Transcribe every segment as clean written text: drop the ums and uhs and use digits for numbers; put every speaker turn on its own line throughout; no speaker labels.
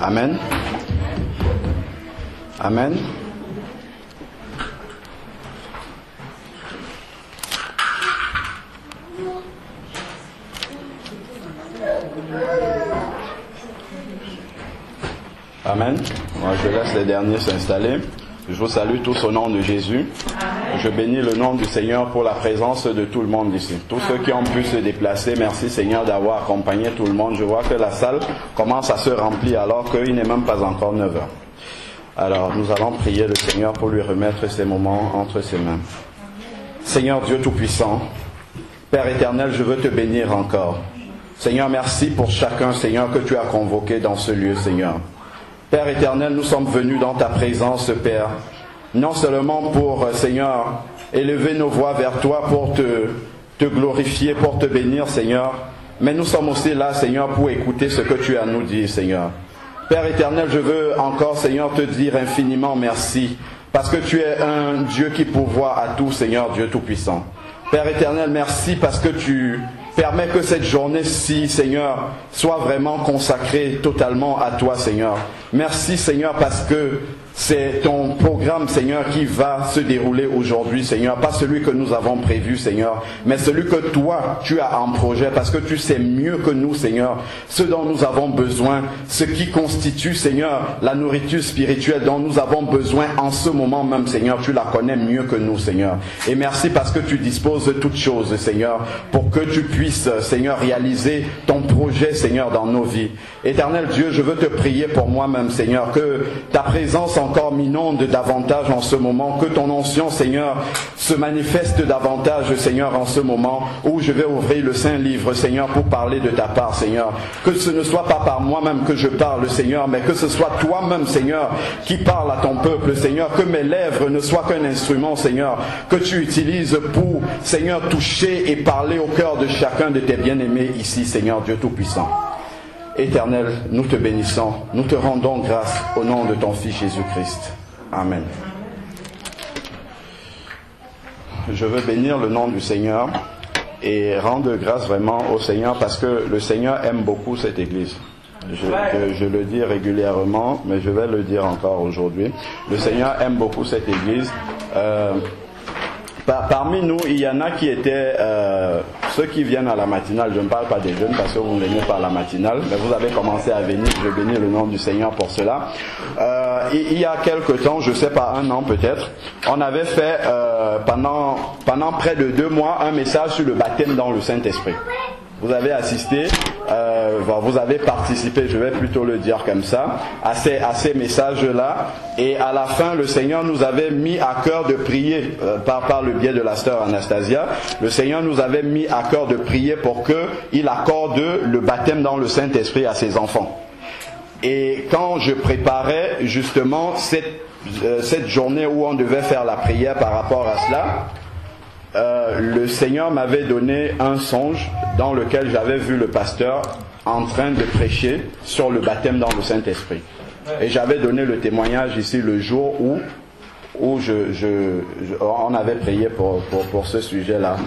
Amen. Amen. Amen. Moi, je laisse les derniers s'installer. Je vous salue tous au nom de Jésus. Je bénis le nom du Seigneur pour la présence de tout le monde ici. Tous ceux qui ont pu se déplacer, merci Seigneur d'avoir accompagné tout le monde. Je vois que la salle commence à se remplir alors qu'il n'est même pas encore 9 heures. Alors nous allons prier le Seigneur pour lui remettre ces moments entre ses mains. Seigneur Dieu Tout-Puissant, Père éternel, je veux te bénir encore. Seigneur, merci pour chacun, Seigneur, que tu as convoqué dans ce lieu, Seigneur. Père éternel, nous sommes venus dans ta présence, Père, non seulement pour, Seigneur, élever nos voix vers toi, pour te glorifier, pour te bénir, Seigneur, mais nous sommes aussi là, Seigneur, pour écouter ce que tu as à nous dire, Seigneur. Père éternel, je veux encore, Seigneur, te dire infiniment merci, parce que tu es un Dieu qui pourvoit à tout, Seigneur, Dieu Tout-Puissant. Père éternel, merci parce que tu permets que cette journée-ci, Seigneur, soit vraiment consacrée totalement à toi, Seigneur. Merci, Seigneur, parce que c'est ton programme, Seigneur, qui va se dérouler aujourd'hui, Seigneur. Pas celui que nous avons prévu, Seigneur, mais celui que toi, tu as en projet, parce que tu sais mieux que nous, Seigneur, ce dont nous avons besoin, ce qui constitue, Seigneur, la nourriture spirituelle dont nous avons besoin en ce moment même, Seigneur. Tu la connais mieux que nous, Seigneur. Et merci parce que tu disposes de toutes choses, Seigneur, pour que tu puisses, Seigneur, réaliser ton projet, Seigneur, dans nos vies. Éternel Dieu, je veux te prier pour moi-même, Seigneur, que ta présence encore m'inonde davantage en ce moment, que ton onction, Seigneur, se manifeste davantage, Seigneur, en ce moment où je vais ouvrir le Saint-Livre, Seigneur, pour parler de ta part, Seigneur. Que ce ne soit pas par moi-même que je parle, Seigneur, mais que ce soit toi-même, Seigneur, qui parle à ton peuple, Seigneur. Que mes lèvres ne soient qu'un instrument, Seigneur, que tu utilises pour, Seigneur, toucher et parler au cœur de chacun de tes bien-aimés ici, Seigneur Dieu Tout-Puissant. Éternel, nous te bénissons, nous te rendons grâce au nom de ton Fils Jésus-Christ. Amen. Je veux bénir le nom du Seigneur et rendre grâce vraiment au Seigneur parce que le Seigneur aime beaucoup cette église. Je le dis régulièrement, mais je vais le dire encore aujourd'hui. Le Seigneur aime beaucoup cette église. Parmi nous, il y en a qui étaient ceux qui viennent à la matinale. Je ne parle pas des jeunes parce que vous ne venez pas à la matinale, mais vous avez commencé à venir. Je bénis le nom du Seigneur pour cela. Il y a quelque temps, je ne sais pas, 1 an peut-être, on avait fait pendant près de 2 mois un message sur le baptême dans le Saint-Esprit. Vous avez assisté, vous avez participé, je vais plutôt le dire comme ça, à ces messages-là. Et à la fin, le Seigneur nous avait mis à cœur de prier, par le biais de la sœur Anastasia, le Seigneur nous avait mis à cœur de prier pour qu'il accorde le baptême dans le Saint-Esprit à ses enfants. Et quand je préparais justement cette journée où on devait faire la prière par rapport à cela, le Seigneur m'avait donné un songe dans lequel j'avais vu le pasteur en train de prêcher sur le baptême dans le Saint-Esprit. Et j'avais donné le témoignage ici le jour où on avait prié pour ce sujet-là.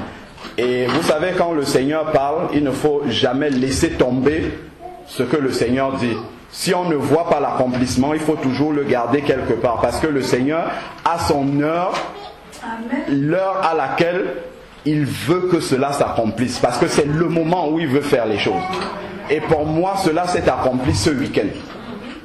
Et vous savez, quand le Seigneur parle, il ne faut jamais laisser tomber ce que le Seigneur dit. Si on ne voit pas l'accomplissement, il faut toujours le garder quelque part. Parce que le Seigneur a son heure, l'heure à laquelle il veut que cela s'accomplisse, parce que c'est le moment où il veut faire les choses. Et pour moi, cela s'est accompli ce week-end,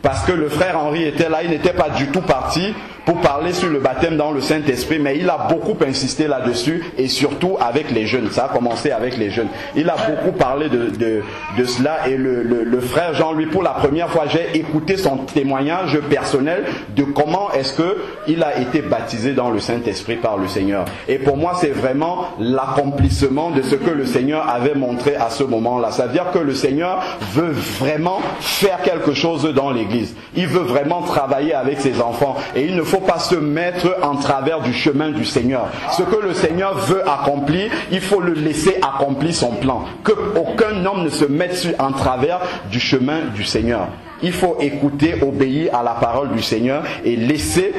parce que le frère Henri était là, il n'était pas du tout parti pour parler sur le baptême dans le Saint-Esprit, mais il a beaucoup insisté là-dessus, et surtout avec les jeunes. Ça a commencé avec les jeunes. Il a beaucoup parlé de cela, et le frère Jean-Louis, pour la première fois, j'ai écouté son témoignage personnel de comment est-ce qu'il a été baptisé dans le Saint-Esprit par le Seigneur. Et pour moi, c'est vraiment l'accomplissement de ce que le Seigneur avait montré à ce moment-là. Ça veut dire que le Seigneur veut vraiment faire quelque chose dans l'Église. Il veut vraiment travailler avec ses enfants, et il ne faut pas se mettre en travers du chemin du Seigneur. Ce que le Seigneur veut accomplir, il faut le laisser accomplir son plan. Que aucun homme ne se mette en travers du chemin du Seigneur. Il faut écouter, obéir à la parole du Seigneur et laisser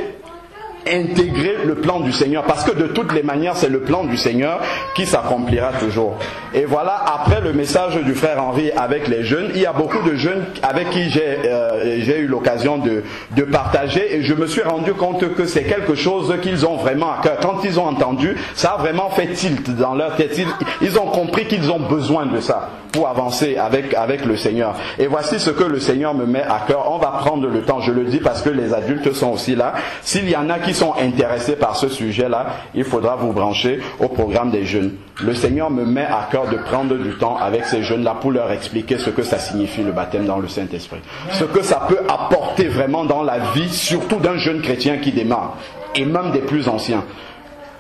intégrer le plan du Seigneur, parce que de toutes les manières c'est le plan du Seigneur qui s'accomplira toujours. Et voilà, après le message du frère Henri avec les jeunes, il y a beaucoup de jeunes avec qui j'ai eu l'occasion de partager, et je me suis rendu compte que c'est quelque chose qu'ils ont vraiment à cœur. Quand ils ont entendu, ça a vraiment fait tilt dans leur tête. Ils ont compris qu'ils ont besoin de ça pour avancer avec le Seigneur. Et voici ce que le Seigneur me met à cœur. On va prendre le temps, je le dis parce que les adultes sont aussi là. S'il y en a qui sont intéressés par ce sujet-là, il faudra vous brancher au programme des jeunes. Le Seigneur me met à cœur de prendre du temps avec ces jeunes-là pour leur expliquer ce que ça signifie le baptême dans le Saint-Esprit. Ce que ça peut apporter vraiment dans la vie, surtout d'un jeune chrétien qui démarre, et même des plus anciens.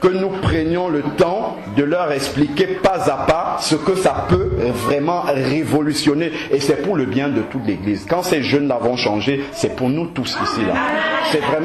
Que nous prenions le temps de leur expliquer pas à pas ce que ça peut vraiment révolutionner. Et c'est pour le bien de toute l'Église. Quand ces jeunes-là vont changer, c'est pour nous tous ici, là.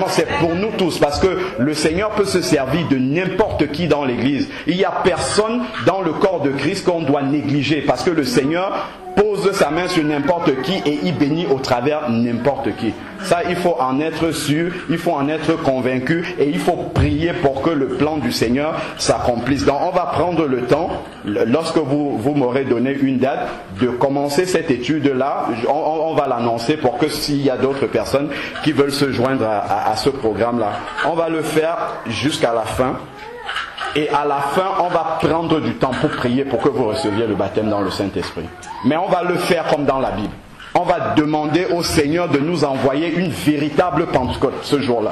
C'est pour nous tous. Parce que le Seigneur peut se servir de n'importe qui dans l'Église. Il n'y a personne dans le corps de Christ qu'on doit négliger. Parce que le Seigneur pose sa main sur n'importe qui et il bénit au travers n'importe qui. Ça, il faut en être sûr, il faut en être convaincu et il faut prier pour que le plan du Seigneur s'accomplisse. Donc, on va prendre le temps, lorsque vous m'aurez donné une date, de commencer cette étude-là. On va l'annoncer pour que s'il y a d'autres personnes qui veulent se joindre à ce programme-là, on va le faire jusqu'à la fin. Et à la fin, on va prendre du temps pour prier pour que vous receviez le baptême dans le Saint-Esprit. Mais on va le faire comme dans la Bible. On va demander au Seigneur de nous envoyer une véritable Pentecôte ce jour-là.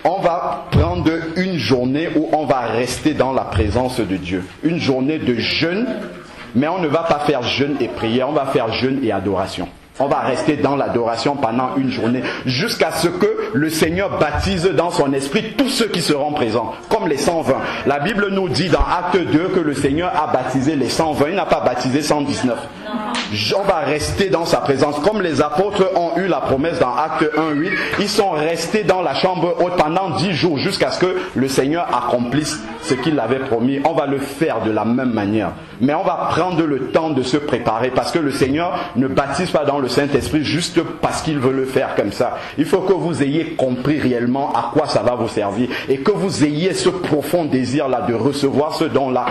On va prendre une journée où on va rester dans la présence de Dieu. Une journée de jeûne, mais on ne va pas faire jeûne et prière, on va faire jeûne et adoration. On va rester dans l'adoration pendant une journée jusqu'à ce que le Seigneur baptise dans son esprit tous ceux qui seront présents, comme les 120. La Bible nous dit dans Acte 2 que le Seigneur a baptisé les 120, il n'a pas baptisé 119. On va rester dans sa présence. Comme les apôtres ont eu la promesse dans Acte 1:8, ils sont restés dans la chambre haute pendant 10 jours jusqu'à ce que le Seigneur accomplisse ce qu'il avait promis. On va le faire de la même manière. Mais on va prendre le temps de se préparer parce que le Seigneur ne baptise pas dans le Saint-Esprit juste parce qu'il veut le faire comme ça. Il faut que vous ayez compris réellement à quoi ça va vous servir et que vous ayez ce profond désir-là de recevoir ce don-là.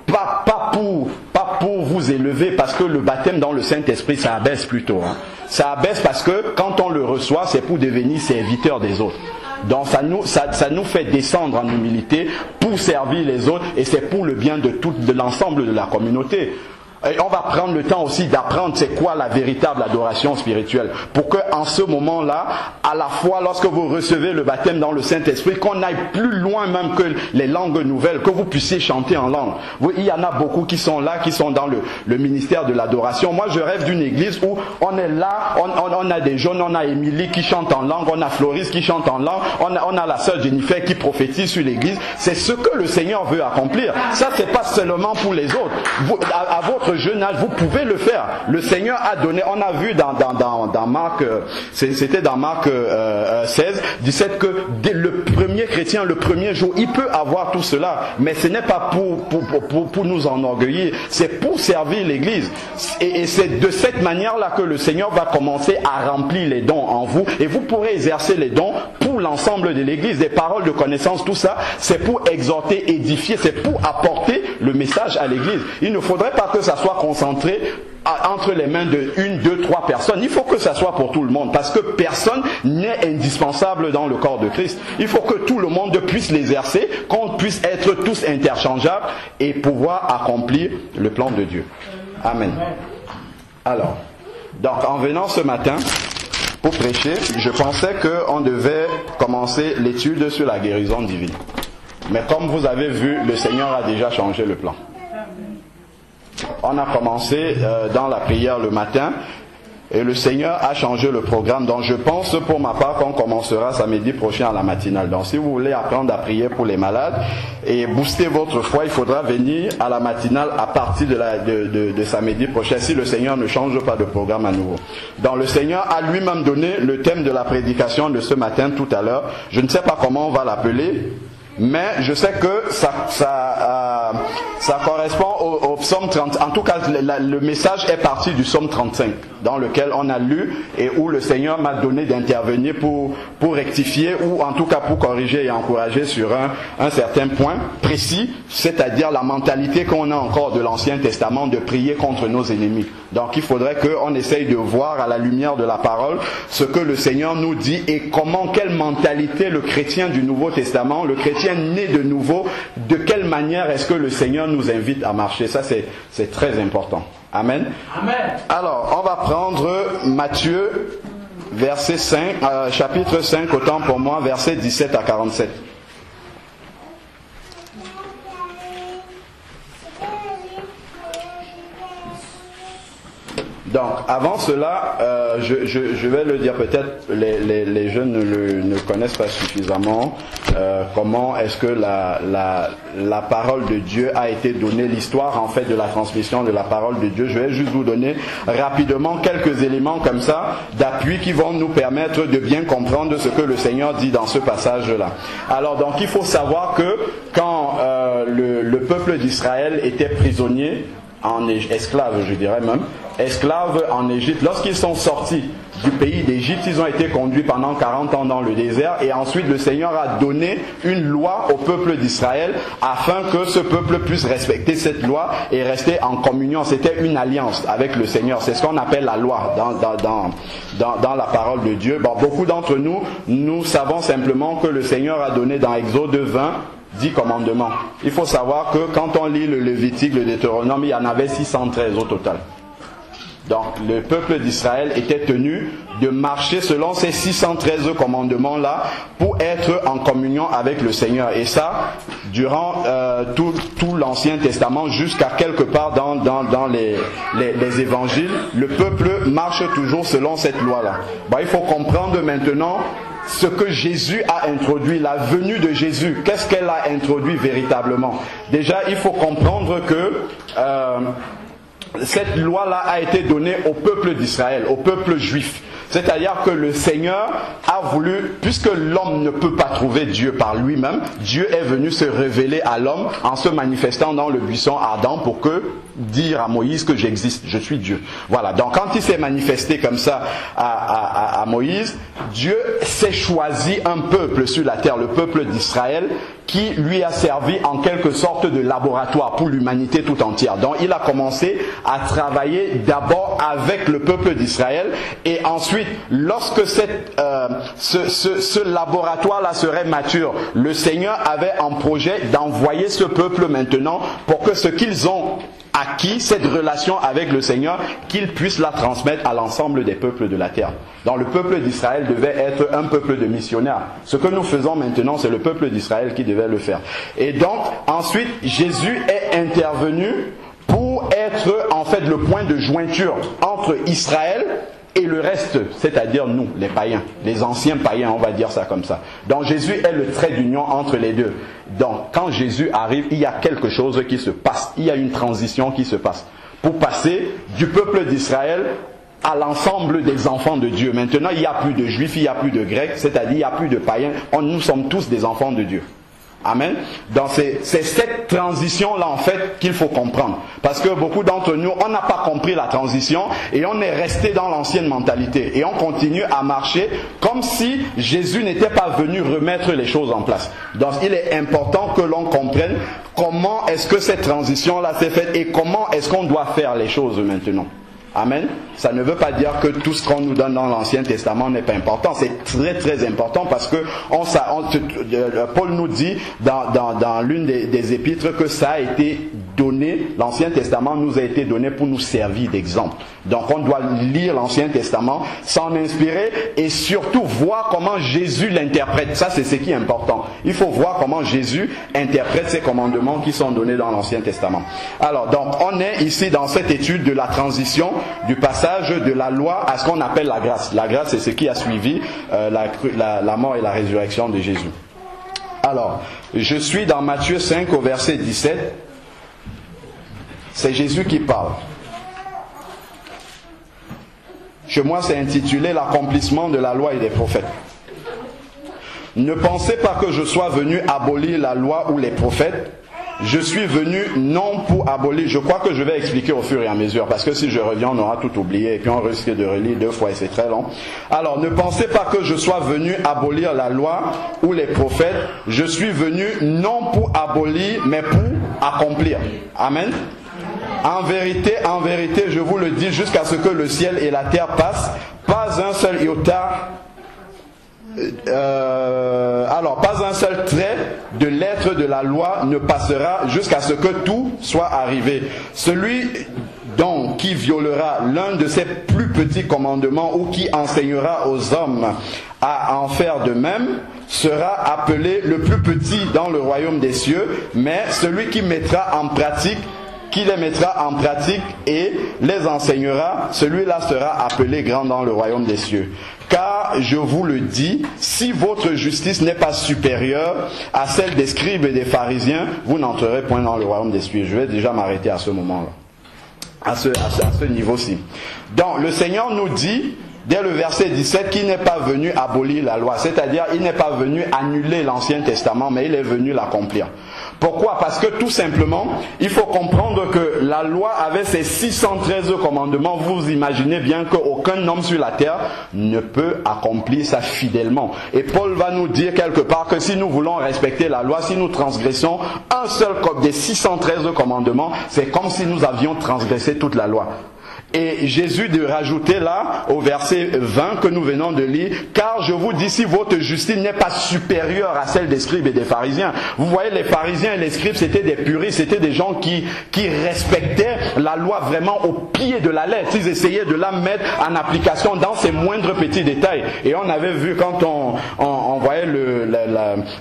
Pas pour vous élever, parce que le baptême dans le Saint-Esprit, ça abaisse plutôt. Ça abaisse parce que quand on le reçoit, c'est pour devenir serviteur des autres. Donc ça nous fait descendre en humilité pour servir les autres et c'est pour le bien de l'ensemble de la communauté. Et on va prendre le temps aussi d'apprendre c'est quoi la véritable adoration spirituelle. Pour que en ce moment-là, à la fois lorsque vous recevez le baptême dans le Saint-Esprit, qu'on aille plus loin même que les langues nouvelles, que vous puissiez chanter en langue. Il y en a beaucoup qui sont là, qui sont dans le ministère de l'adoration. Moi je rêve d'une église où on est là, on a des jeunes, on a Émilie qui chante en langue, on a Floris qui chante en langue, on a la sœur Jennifer qui prophétise sur l'église. C'est ce que le Seigneur veut accomplir. Ça c'est pas seulement pour les autres. Vous, à votre jeune âge, vous pouvez le faire. Le Seigneur a donné, on a vu dans Marc, c'était dans Marc 16, 17 que le premier chrétien, le premier jour, il peut avoir tout cela, mais ce n'est pas pour nous enorgueillir, c'est pour servir l'Église. Et c'est de cette manière-là que le Seigneur va commencer à remplir les dons en vous, et vous pourrez exercer les dons pour l'ensemble de l'Église. Des paroles de connaissance, tout ça, c'est pour exhorter, édifier, c'est pour apporter le message à l'Église. Il ne faudrait pas que ça soit concentré entre les mains de 1, 2, 3 personnes. Il faut que ça soit pour tout le monde parce que personne n'est indispensable dans le corps de Christ. Il faut que tout le monde puisse l'exercer, qu'on puisse être tous interchangeables et pouvoir accomplir le plan de Dieu. Amen. Alors, donc en venant ce matin pour prêcher, je pensais qu'on devait commencer l'étude sur la guérison divine. Mais comme vous avez vu, le Seigneur a déjà changé le plan. On a commencé dans la prière le matin et le Seigneur a changé le programme. Donc je pense pour ma part qu'on commencera samedi prochain à la matinale. Donc si vous voulez apprendre à prier pour les malades et booster votre foi, il faudra venir à la matinale à partir de samedi prochain si le Seigneur ne change pas de programme à nouveau. Donc le Seigneur a lui-même donné le thème de la prédication de ce matin tout à l'heure. Je ne sais pas comment on va l'appeler. Mais je sais que ça correspond au psaume 30. En tout cas, le message est parti du psaume 35, dans lequel on a lu et où le Seigneur m'a donné d'intervenir pour rectifier ou en tout cas pour corriger et encourager sur un certain point précis, c'est-à-dire la mentalité qu'on a encore de l'Ancien Testament de prier contre nos ennemis. Donc il faudrait qu'on essaye de voir à la lumière de la parole ce que le Seigneur nous dit et comment, quelle mentalité le chrétien du Nouveau Testament, le chrétien né de nouveau, de quelle manière est-ce que le Seigneur nous invite à marcher. Ça c'est très important. Amen.
Amen.
Alors on va prendre Matthieu verset 5, chapitre 5, autant pour moi, versets 17 à 47. Donc, avant cela, je vais le dire, peut-être les jeunes ne connaissent pas suffisamment comment est-ce que la parole de Dieu a été donnée, l'histoire en fait de la transmission de la parole de Dieu. Je vais juste vous donner rapidement quelques éléments comme ça d'appui qui vont nous permettre de bien comprendre ce que le Seigneur dit dans ce passage-là. Alors, donc, il faut savoir que quand le peuple d'Israël était prisonnier, esclaves, je dirais même, esclaves en Égypte. Lorsqu'ils sont sortis du pays d'Égypte, ils ont été conduits pendant 40 ans dans le désert et ensuite le Seigneur a donné une loi au peuple d'Israël afin que ce peuple puisse respecter cette loi et rester en communion. C'était une alliance avec le Seigneur. C'est ce qu'on appelle la loi dans la parole de Dieu. Bon, beaucoup d'entre nous savons simplement que le Seigneur a donné dans Exode 20 10 commandements. Il faut savoir que quand on lit le Lévitique, le Deutéronome, il y en avait 613 au total. Donc le peuple d'Israël était tenu de marcher selon ces 613 commandements-là pour être en communion avec le Seigneur. Et ça, durant tout l'Ancien Testament, jusqu'à quelque part dans les évangiles, le peuple marche toujours selon cette loi-là. Bon, il faut comprendre maintenant ce que Jésus a introduit, la venue de Jésus. Qu'est-ce qu'elle a introduit véritablement? Déjà, il faut comprendre que cette loi-là a été donnée au peuple d'Israël, au peuple juif. C'est-à-dire que le Seigneur a voulu, puisque l'homme ne peut pas trouver Dieu par lui-même, Dieu est venu se révéler à l'homme en se manifestant dans le buisson ardent pour dire à Moïse que j'existe, je suis Dieu. Voilà, donc quand il s'est manifesté comme ça à Moïse, Dieu s'est choisi un peuple sur la terre, le peuple d'Israël, qui lui a servi en quelque sorte de laboratoire pour l'humanité tout entière. Donc il a commencé à travailler d'abord avec le peuple d'Israël et ensuite, lorsque ce laboratoire-là serait mature, le Seigneur avait en projet d'envoyer ce peuple maintenant pour que ce qu'ils ont acquis, cette relation avec le Seigneur, qu'ils puissent la transmettre à l'ensemble des peuples de la terre. Donc le peuple d'Israël devait être un peuple de missionnaires. Ce que nous faisons maintenant, c'est le peuple d'Israël qui devait le faire. Et donc, ensuite, Jésus est intervenu pour être en fait le point de jointure entre Israël et le reste, c'est-à-dire nous, les païens, les anciens païens, on va dire ça comme ça. Donc Jésus est le trait d'union entre les deux. Donc quand Jésus arrive, il y a quelque chose qui se passe, il y a une transition qui se passe, pour passer du peuple d'Israël à l'ensemble des enfants de Dieu. Maintenant, il n'y a plus de juifs, il n'y a plus de grecs, c'est-à-dire il n'y a plus de païens, nous sommes tous des enfants de Dieu. Amen. Donc c'est cette transition-là en fait qu'il faut comprendre. Parce que beaucoup d'entre nous, on n'a pas compris la transition et on est resté dans l'ancienne mentalité. Et on continue à marcher comme si Jésus n'était pas venu remettre les choses en place. Donc il est important que l'on comprenne comment est-ce que cette transition-là s'est faite et comment est-ce qu'on doit faire les choses maintenant. Amen. Ça ne veut pas dire que tout ce qu'on nous donne dans l'Ancien Testament n'est pas important. C'est très très important parce que Paul nous dit dans l'une des épîtres que ça a été donné, l'Ancien Testament nous a été donné pour nous servir d'exemple. Donc on doit lire l'Ancien Testament, s'en inspirer et surtout voir comment Jésus l'interprète. Ça c'est ce qui est important. Il faut voir comment Jésus interprète ces commandements qui sont donnés dans l'Ancien Testament. Alors donc on est ici dans cette étude de la transition du passage de la loi à ce qu'on appelle la grâce. La grâce c'est ce qui a suivi la mort et la résurrection de Jésus. Alors, je suis dans Matthieu 5 au verset 17. C'est Jésus qui parle. Chez moi, c'est intitulé l'accomplissement de la loi et des prophètes. Ne pensez pas que je sois venu abolir la loi ou les prophètes. Je suis venu non pour abolir. Je crois que je vais expliquer au fur et à mesure, parce que si je reviens, on aura tout oublié et puis on risque de relire 2 fois et c'est très long. Alors, ne pensez pas que je sois venu abolir la loi ou les prophètes. Je suis venu non pour abolir, mais pour accomplir. Amen. En vérité, je vous le dis, jusqu'à ce que le ciel et la terre passent, pas un seul iota. Pas un seul trait de lettre de la loi ne passera jusqu'à ce que tout soit arrivé. Celui donc qui violera l'un de ces plus petits commandements ou qui enseignera aux hommes à en faire de même sera appelé le plus petit dans le royaume des cieux, mais celui qui les mettra en pratique et les enseignera, celui-là sera appelé grand dans le royaume des cieux. Car je vous le dis, si votre justice n'est pas supérieure à celle des scribes et des pharisiens, vous n'entrerez point dans le royaume des cieux. Je vais déjà m'arrêter à ce moment-là, à ce niveau-ci. Donc le Seigneur nous dit, dès le verset 17, qu'il n'est pas venu abolir la loi, c'est-à-dire il n'est pas venu annuler l'Ancien Testament, mais il est venu l'accomplir. Pourquoi? Parce que tout simplement, il faut comprendre que la loi avait ses 613 commandements. Vous imaginez bien qu'aucun homme sur la terre ne peut accomplir ça fidèlement. Et Paul va nous dire quelque part que si nous voulons respecter la loi, si nous transgressons un seul des 613 commandements, c'est comme si nous avions transgressé toute la loi. Et Jésus de rajouter là, au verset 20 que nous venons de lire, car je vous dis, si votre justice n'est pas supérieure à celle des scribes et des pharisiens. Vous voyez, les pharisiens et les scribes, c'était des puristes, c'était des gens qui respectaient la loi vraiment au pied de la lettre. Ils essayaient de la mettre en application dans ses moindres petits détails. Et on avait vu quand on voyait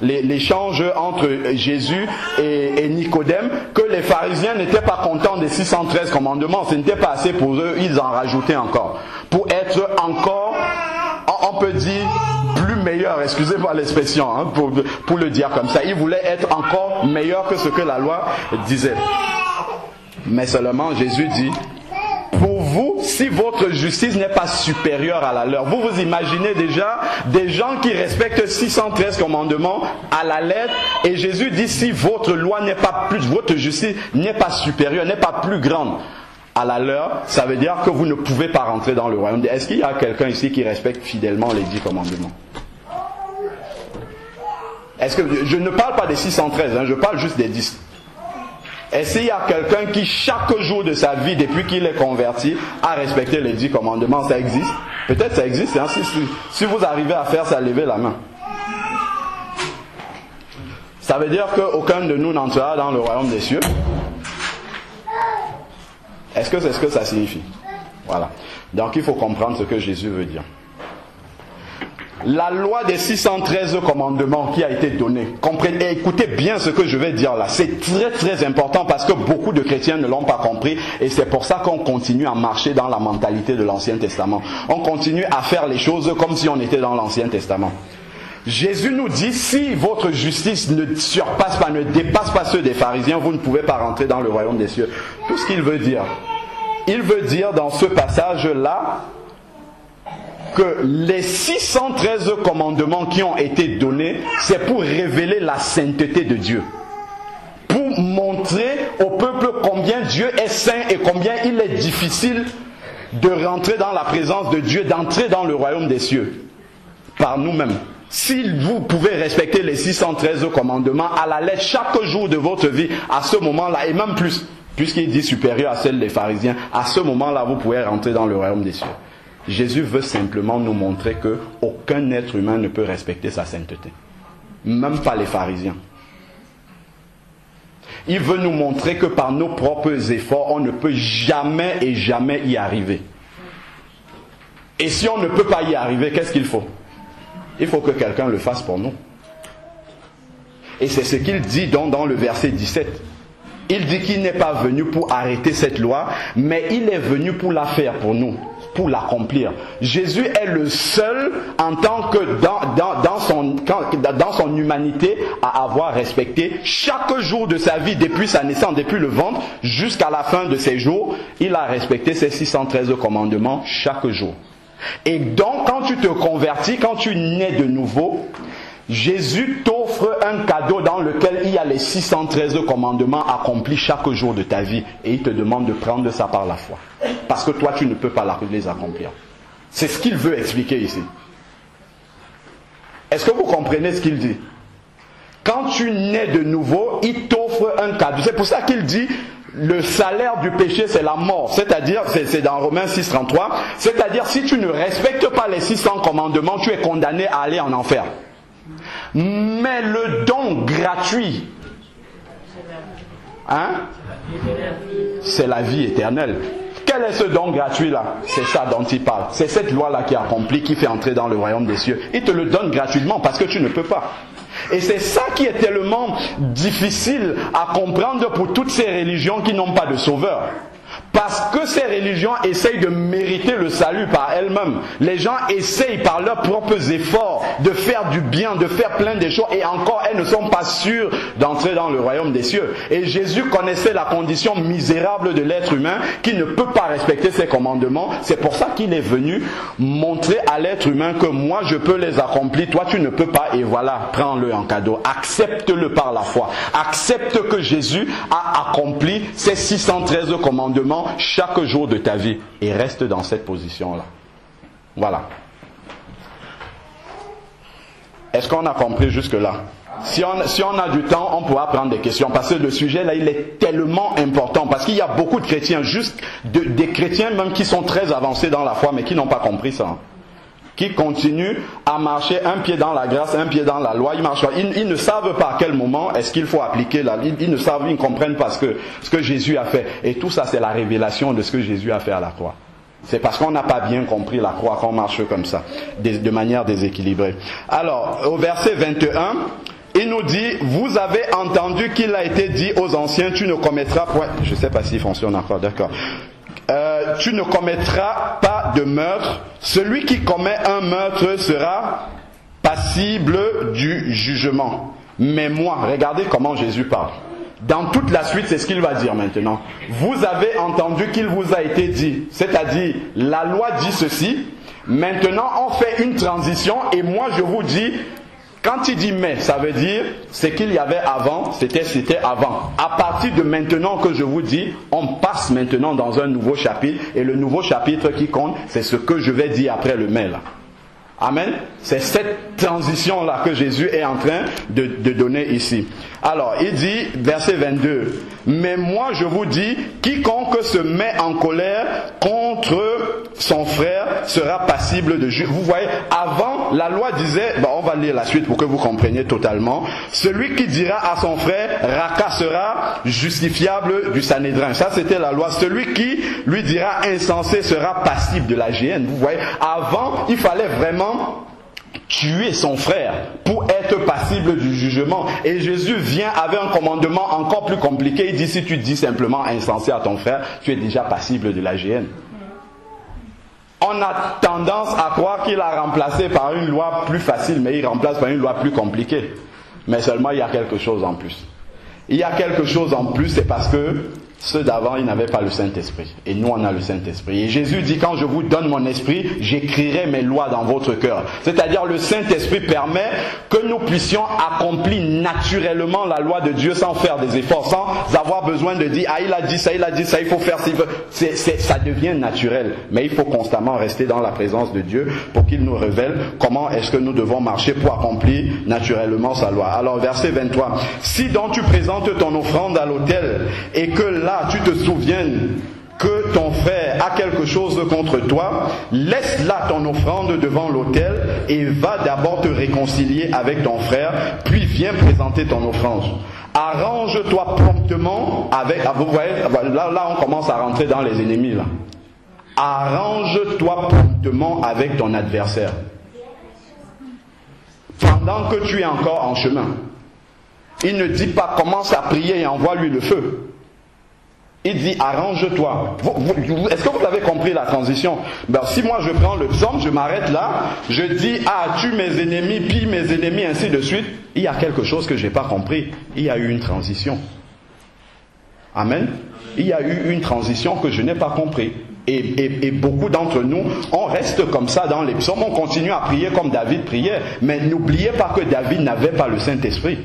l'échange entre Jésus et Nicodème, que les pharisiens n'étaient pas contents des 613 commandements. Ce n'était pas assez pour eux. Ils en rajoutaient encore. Pour être encore, on peut dire, plus meilleur, excusez-moi l'expression, hein, pour le dire comme ça. Ils voulaient être encore meilleurs que ce que la loi disait. Mais seulement Jésus dit, pour vous, si votre justice n'est pas supérieure à la leur, vous vous imaginez déjà des gens qui respectent 613 commandements à la lettre, et Jésus dit, si votre loi n'est pas plus, votre justice n'est pas supérieure, n'est pas plus grande à la leur, ça veut dire que vous ne pouvez pas rentrer dans le royaume. Est-ce qu'il y a quelqu'un ici qui respecte fidèlement les 10 commandements? Est-ce que je ne parle pas des 613, hein, je parle juste des 10. Est-ce qu'il y a quelqu'un qui chaque jour de sa vie, depuis qu'il est converti, a respecté les 10 commandements? Ça existe? Peut-être ça existe, hein? Si vous arrivez à faire ça, levez la main. Ça veut dire qu'aucun de nous n'entrera dans le royaume des cieux. Est-ce que c'est ce que ça signifie? Voilà. Donc il faut comprendre ce que Jésus veut dire. La loi des 613 commandements qui a été donnée, comprenez, écoutez bien ce que je vais dire là, c'est très très important parce que beaucoup de chrétiens ne l'ont pas compris et c'est pour ça qu'on continue à marcher dans la mentalité de l'Ancien Testament. On continue à faire les choses comme si on était dans l'Ancien Testament. Jésus nous dit, si votre justice ne surpasse pas, ne dépasse pas ceux des pharisiens, vous ne pouvez pas rentrer dans le royaume des cieux. Tout ce qu'il veut dire. Il veut dire dans ce passage-là que les 613 commandements qui ont été donnés, c'est pour révéler la sainteté de Dieu. Pour montrer au peuple combien Dieu est saint et combien il est difficile de rentrer dans la présence de Dieu, d'entrer dans le royaume des cieux, par nous-mêmes. Si vous pouvez respecter les 613 commandements à la lettre chaque jour de votre vie, à ce moment-là, et même plus, puisqu'il dit supérieur à celle des pharisiens, à ce moment-là, vous pouvez rentrer dans le royaume des cieux. Jésus veut simplement nous montrer qu'aucun être humain ne peut respecter sa sainteté. Même pas les pharisiens. Il veut nous montrer que par nos propres efforts, on ne peut jamais et jamais y arriver. Et si on ne peut pas y arriver, qu'est-ce qu'il faut? Il faut que quelqu'un le fasse pour nous. Et c'est ce qu'il dit donc dans le verset 17. Il dit qu'il n'est pas venu pour arrêter cette loi, mais il est venu pour la faire pour nous, pour l'accomplir. Jésus est le seul en tant que dans son humanité à avoir respecté chaque jour de sa vie, depuis sa naissance, depuis le ventre, jusqu'à la fin de ses jours, il a respecté ses 613 commandements chaque jour. Et donc, quand tu te convertis, quand tu nais de nouveau, Jésus t'offre un cadeau dans lequel il y a les 613 commandements accomplis chaque jour de ta vie. Et il te demande de prendre ça par la foi. Parce que toi, tu ne peux pas les accomplir. C'est ce qu'il veut expliquer ici. Est-ce que vous comprenez ce qu'il dit? Quand tu nais de nouveau, il t'offre un cadeau. C'est pour ça qu'il dit, le salaire du péché, c'est la mort. C'est-à-dire, c'est dans Romains 6,33, c'est-à-dire, si tu ne respectes pas les 600 commandements, tu es condamné à aller en enfer. Mais le don gratuit, c'est la vie éternelle. Quel est ce don gratuit-là? C'est ça dont il parle. C'est cette loi-là qui est accomplie, qui fait entrer dans le royaume des cieux. Il te le donne gratuitement parce que tu ne peux pas. Et c'est ça qui est tellement difficile à comprendre pour toutes ces religions qui n'ont pas de sauveur. Parce que ces religions essayent de mériter le salut par elles-mêmes. Les gens essayent par leurs propres efforts de faire du bien, de faire plein de choses. Et encore, elles ne sont pas sûres d'entrer dans le royaume des cieux. Et Jésus connaissait la condition misérable de l'être humain qui ne peut pas respecter ses commandements. C'est pour ça qu'il est venu montrer à l'être humain que moi je peux les accomplir, toi tu ne peux pas. Et voilà, prends-le en cadeau. Accepte-le par la foi. Accepte que Jésus a accompli ses 613 commandements chaque jour de ta vie et reste dans cette position-là. Voilà. Est-ce qu'on a compris jusque-là? Si on a du temps, on pourra prendre des questions parce que le sujet là, il est tellement important parce qu'il y a beaucoup de chrétiens, des chrétiens même qui sont très avancés dans la foi mais qui n'ont pas compris ça. Qui continuent à marcher un pied dans la grâce, un pied dans la loi. Ils ne savent pas à quel moment est-ce qu'il faut appliquer la loi. Ils ne comprennent pas ce que Jésus a fait. Et tout ça, c'est la révélation de ce que Jésus a fait à la croix. C'est parce qu'on n'a pas bien compris la croix qu'on marche comme ça, de manière déséquilibrée. Alors, au verset 21, il nous dit, vous avez entendu qu'il a été dit aux anciens, tu ne commettras point... Je ne sais pas s'il fonctionne encore, d'accord. Tu ne commettras pas de meurtre. Celui qui commet un meurtre sera passible du jugement. Mais moi, regardez comment Jésus parle. Dans toute la suite, c'est ce qu'il va dire maintenant. Vous avez entendu qu'il vous a été dit. C'est-à-dire, la loi dit ceci. Maintenant, on fait une transition et moi je vous dis... Quand il dit mais, ça veut dire, ce qu'il y avait avant, c'était avant. À partir de maintenant que je vous dis, on passe maintenant dans un nouveau chapitre. Et le nouveau chapitre qui compte, c'est ce que je vais dire après le mais là. Amen. C'est cette transition-là que Jésus est en train de donner ici. Alors, il dit, verset 22, « Mais moi je vous dis, quiconque se met en colère contre son frère sera passible de jugement. » Vous voyez, avant, la loi disait, on va lire la suite pour que vous compreniez totalement, « Celui qui dira à son frère, Raka sera justifiable du Sanhédrin. » Ça c'était la loi. Celui qui lui dira insensé sera passible de la géhenne. Vous voyez, avant, il fallait vraiment tuer son frère pour être passible du jugement. Et Jésus vient avec un commandement encore plus compliqué. Il dit, si tu dis simplement insensé à ton frère, tu es déjà passible de la géhenne. On a tendance à croire qu'il a remplacé par une loi plus facile, mais il remplace par une loi plus compliquée. Mais seulement il y a quelque chose en plus. Il y a quelque chose en plus, c'est parce que ceux d'avant, ils n'avaient pas le Saint-Esprit. Et nous, on a le Saint-Esprit. Et Jésus dit, quand je vous donne mon esprit, j'écrirai mes lois dans votre cœur. C'est-à-dire, le Saint-Esprit permet que nous puissions accomplir naturellement la loi de Dieu sans faire des efforts, sans avoir besoin de dire, ah, il a dit ça, il faut faire ça. Ça devient naturel. Mais il faut constamment rester dans la présence de Dieu pour qu'il nous révèle comment est-ce que nous devons marcher pour accomplir naturellement sa loi. Alors, verset 23. Si donc tu présentes ton offrande à l'autel et que là, tu te souviennes que ton frère a quelque chose contre toi, laisse là ton offrande devant l'autel et va d'abord te réconcilier avec ton frère, puis viens présenter ton offrande. Arrange-toi promptement avec... Vous voyez, là on commence à rentrer dans les ennemis là. Arrange-toi promptement avec ton adversaire. Pendant que tu es encore en chemin. Il ne dit pas commence à prier et envoie-lui le feu. Il dit arrange-toi. Est-ce que vous avez compris la transition? Si moi je prends le psaume, je m'arrête là, je dis tue mes ennemis, pille mes ennemis, ainsi de suite. Il y a quelque chose que je n'ai pas compris. Il y a eu une transition. Amen. Il y a eu une transition que je n'ai pas compris. Et beaucoup d'entre nous, on reste comme ça dans les psaumes, on continue à prier comme David priait. Mais n'oubliez pas que David n'avait pas le Saint-Esprit.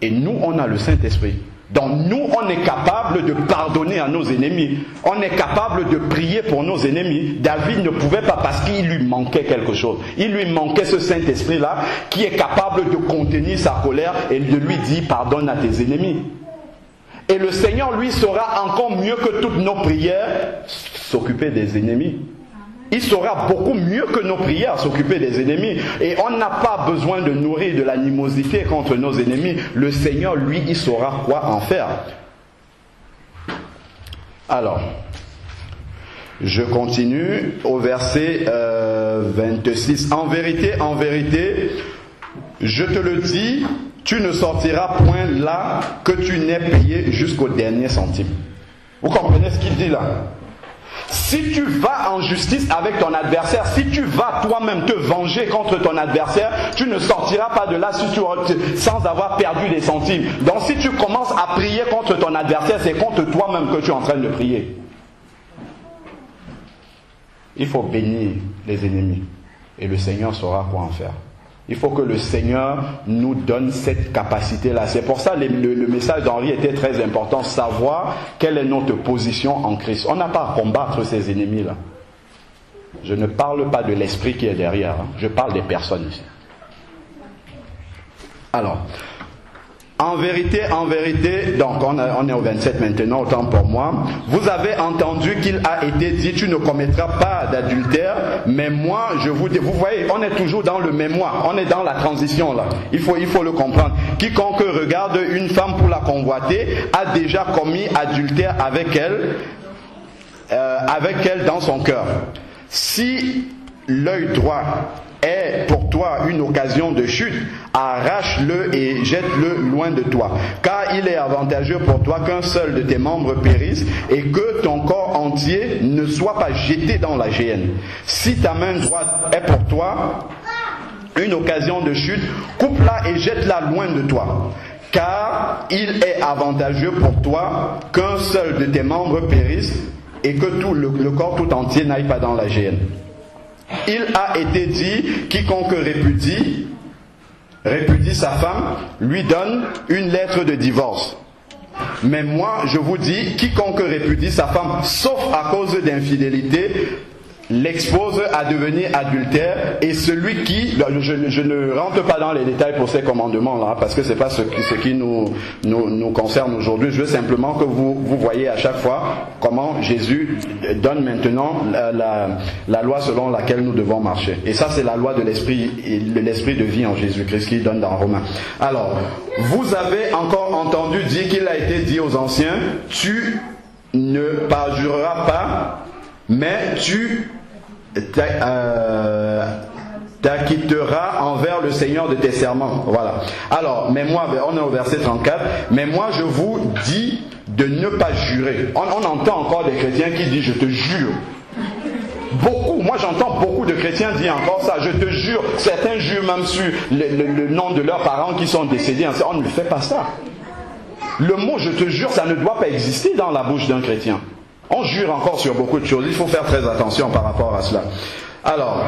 Et nous, on a le Saint-Esprit. Donc nous, on est capable de pardonner à nos ennemis. On est capable de prier pour nos ennemis. David ne pouvait pas parce qu'il lui manquait quelque chose. Il lui manquait ce Saint-Esprit-là qui est capable de contenir sa colère et de lui dire « pardonne à tes ennemis ». Et le Seigneur, lui, saura encore mieux que toutes nos prières s'occuper des ennemis. Il saura beaucoup mieux que nos prières s'occuper des ennemis. Et on n'a pas besoin de nourrir de l'animosité contre nos ennemis. Le Seigneur, lui, il saura quoi en faire. Alors, je continue au verset 26. En vérité, je te le dis, tu ne sortiras point là que tu n'aies payé jusqu'au dernier centime. Vous comprenez ce qu'il dit là? Si tu vas en justice avec ton adversaire, si tu vas toi-même te venger contre ton adversaire, tu ne sortiras pas de là sans avoir perdu des centimes. Donc si tu commences à prier contre ton adversaire, c'est contre toi-même que tu es en train de prier. Il faut bénir les ennemis et le Seigneur saura quoi en faire. Il faut que le Seigneur nous donne cette capacité-là. C'est pour ça que le message d'Henri était très important. Savoir quelle est notre position en Christ. On n'a pas à combattre ces ennemis-là. Je ne parle pas de l'esprit qui est derrière. Je parle des personnes ici. Alors, en vérité, donc on est au 27 maintenant, autant pour moi. Vous avez entendu qu'il a été dit, tu ne commettras pas d'adultère, mais moi, je vous dis, vous voyez, on est toujours dans le mais moi, on est dans la transition là. Il faut le comprendre. Quiconque regarde une femme pour la convoiter a déjà commis adultère avec elle dans son cœur. Si l'œil droit est pour toi une occasion de chute, arrache-le et jette-le loin de toi. Car il est avantageux pour toi qu'un seul de tes membres périsse et que ton corps entier ne soit pas jeté dans la géhenne. Si ta main droite est pour toi une occasion de chute, coupe-la et jette-la loin de toi. Car il est avantageux pour toi qu'un seul de tes membres périsse et que le corps tout entier n'aille pas dans la géhenne. Il a été dit, quiconque répudie sa femme, lui donne une lettre de divorce. Mais moi, je vous dis, quiconque répudie sa femme, sauf à cause d'infidélité, l'expose à devenir adultère, et celui qui, je ne rentre pas dans les détails pour ces commandements là, parce que c'est pas ce qui nous concerne aujourd'hui. Je veux simplement que vous voyez à chaque fois comment Jésus donne maintenant la loi selon laquelle nous devons marcher. Et ça c'est la loi de l'esprit de vie en Jésus-Christ qu'il donne dans Romains. Alors, vous avez encore entendu dire qu'il a été dit aux anciens, tu ne parjureras pas, mais tu t'acquitteras envers le Seigneur de tes serments. Voilà. Alors, mais moi, on est au verset 34, mais moi je vous dis de ne pas jurer. On entend encore des chrétiens qui disent je te jure. Beaucoup, moi j'entends beaucoup de chrétiens dire encore ça, je te jure. Certains jurent même sur le nom de leurs parents qui sont décédés. On ne fait pas ça. Le mot je te jure, ça ne doit pas exister dans la bouche d'un chrétien. On jure encore sur beaucoup de choses. Il faut faire très attention par rapport à cela. Alors,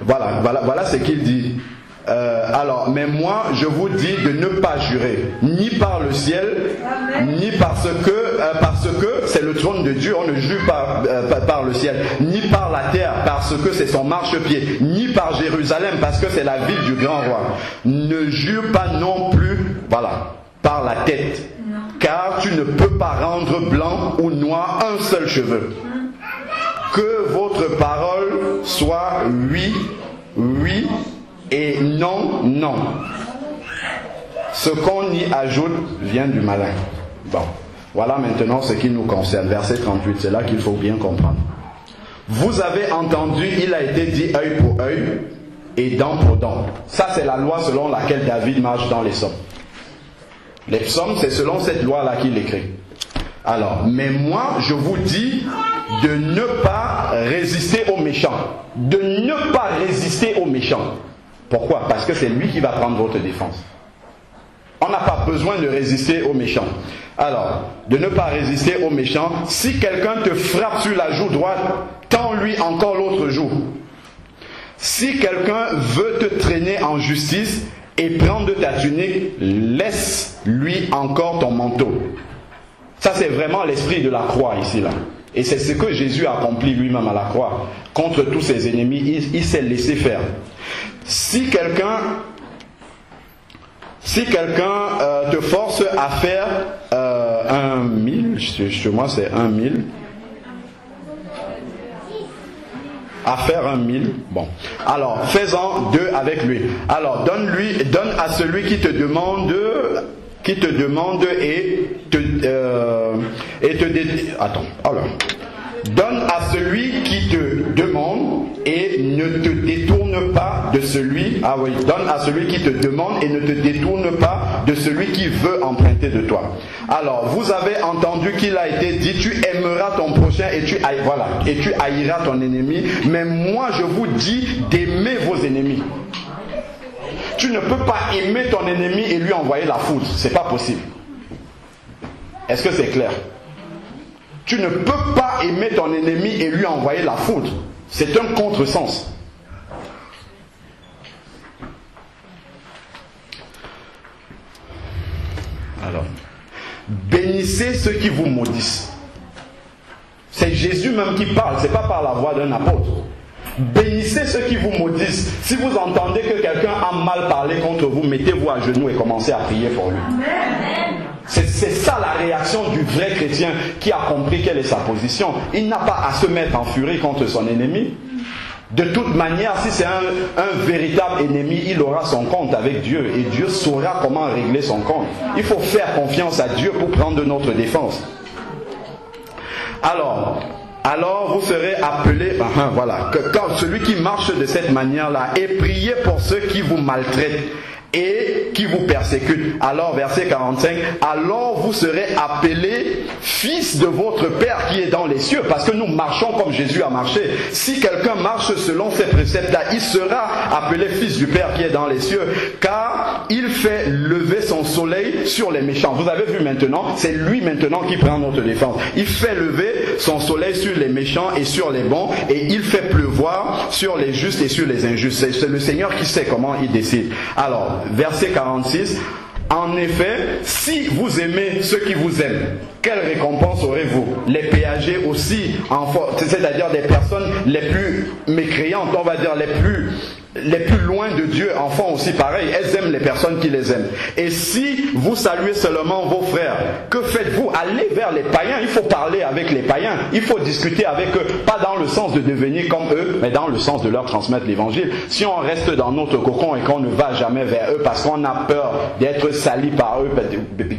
voilà ce qu'il dit. Alors, mais moi, je vous dis de ne pas jurer, ni par le ciel, ni parce que c'est le trône de Dieu, on ne jure pas par le ciel, ni par la terre, parce que c'est son marchepied, ni par Jérusalem, parce que c'est la ville du grand roi. Ne jure pas non plus, voilà, par la tête, car tu ne peux pas rendre blanc ou noir un seul cheveu. Que votre parole soit oui, oui, et non, non. Ce qu'on y ajoute vient du malin. Bon, voilà maintenant ce qui nous concerne. Verset 38, c'est là qu'il faut bien comprendre. Vous avez entendu, il a été dit œil pour œil et dent pour dent. Ça c'est la loi selon laquelle David marche dans les psaumes. Les psaumes, c'est selon cette loi-là qu'il écrit. Alors, mais moi, je vous dis de ne pas résister aux méchants. De ne pas résister aux méchants. Pourquoi? Parce que c'est lui qui va prendre votre défense. On n'a pas besoin de résister aux méchants. Alors, de ne pas résister aux méchants. Si quelqu'un te frappe sur la joue droite, tends-lui encore l'autre joue. Si quelqu'un veut te traîner en justice et prendre de ta tunique, laisse-lui encore ton manteau. Ça, c'est vraiment l'esprit de la croix ici, là. Et c'est ce que Jésus a accompli lui-même à la croix. Contre tous ses ennemis, il s'est laissé faire. Si quelqu'un te force à faire 1000, chez moi c'est 1000, à faire 1000, bon. Alors, fais-en 2 avec lui. Alors, donne à celui qui te demande donne à celui qui te demande et ne te détourne pas de celui. Ah oui, donne à celui qui te demande et ne te détourne pas de celui qui veut emprunter de toi. Alors, vous avez entendu qu'il a été dit, tu aimeras ton prochain et tu haïras ton ennemi. Mais moi, je vous dis d'aimer vos ennemis. Tu ne peux pas aimer ton ennemi et lui envoyer la foudre. C'est pas possible. Est-ce que c'est clair? Tu ne peux pas aimer ton ennemi et lui envoyer la foudre. C'est un contresens. Alors, bénissez ceux qui vous maudissent. C'est Jésus même qui parle, c'est pas par la voix d'un apôtre. Bénissez ceux qui vous maudissent. Si vous entendez que quelqu'un a mal parlé contre vous, mettez-vous à genoux et commencez à prier pour lui. Amen. C'est ça la réaction du vrai chrétien qui a compris quelle est sa position. Il n'a pas à se mettre en furie contre son ennemi. De toute manière, si c'est un véritable ennemi, il aura son compte avec Dieu et Dieu saura comment régler son compte. Il faut faire confiance à Dieu pour prendre notre défense. Alors vous serez appelés, voilà, que quand celui qui marche de cette manière-là, et priez pour ceux qui vous maltraitent et qui vous persécutent. Alors, verset 45, alors vous serez appelés fils de votre Père qui est dans les cieux, parce que nous marchons comme Jésus a marché. Si quelqu'un marche selon ces préceptes-là, il sera appelé fils du Père qui est dans les cieux, car il fait lever son soleil sur les méchants. Vous avez vu maintenant, c'est lui maintenant qui prend notre défense. Il fait lever son soleil sur les méchants et sur les bons, et il fait pleuvoir sur les justes et sur les injustes. C'est le Seigneur qui sait comment il décide. Alors, verset 46, en effet, si vous aimez ceux qui vous aiment, quelle récompense aurez-vous? Les péagers aussi, c'est-à-dire des personnes les plus mécréantes, on va dire les plus loin de Dieu, en font aussi pareil. Elles aiment les personnes qui les aiment. Et si vous saluez seulement vos frères, que faites-vous? Allez vers les païens. Il faut parler avec les païens. Il faut discuter avec eux. Pas dans le sens de devenir comme eux, mais dans le sens de leur transmettre l'évangile. Si on reste dans notre cocon et qu'on ne va jamais vers eux parce qu'on a peur d'être sali par eux,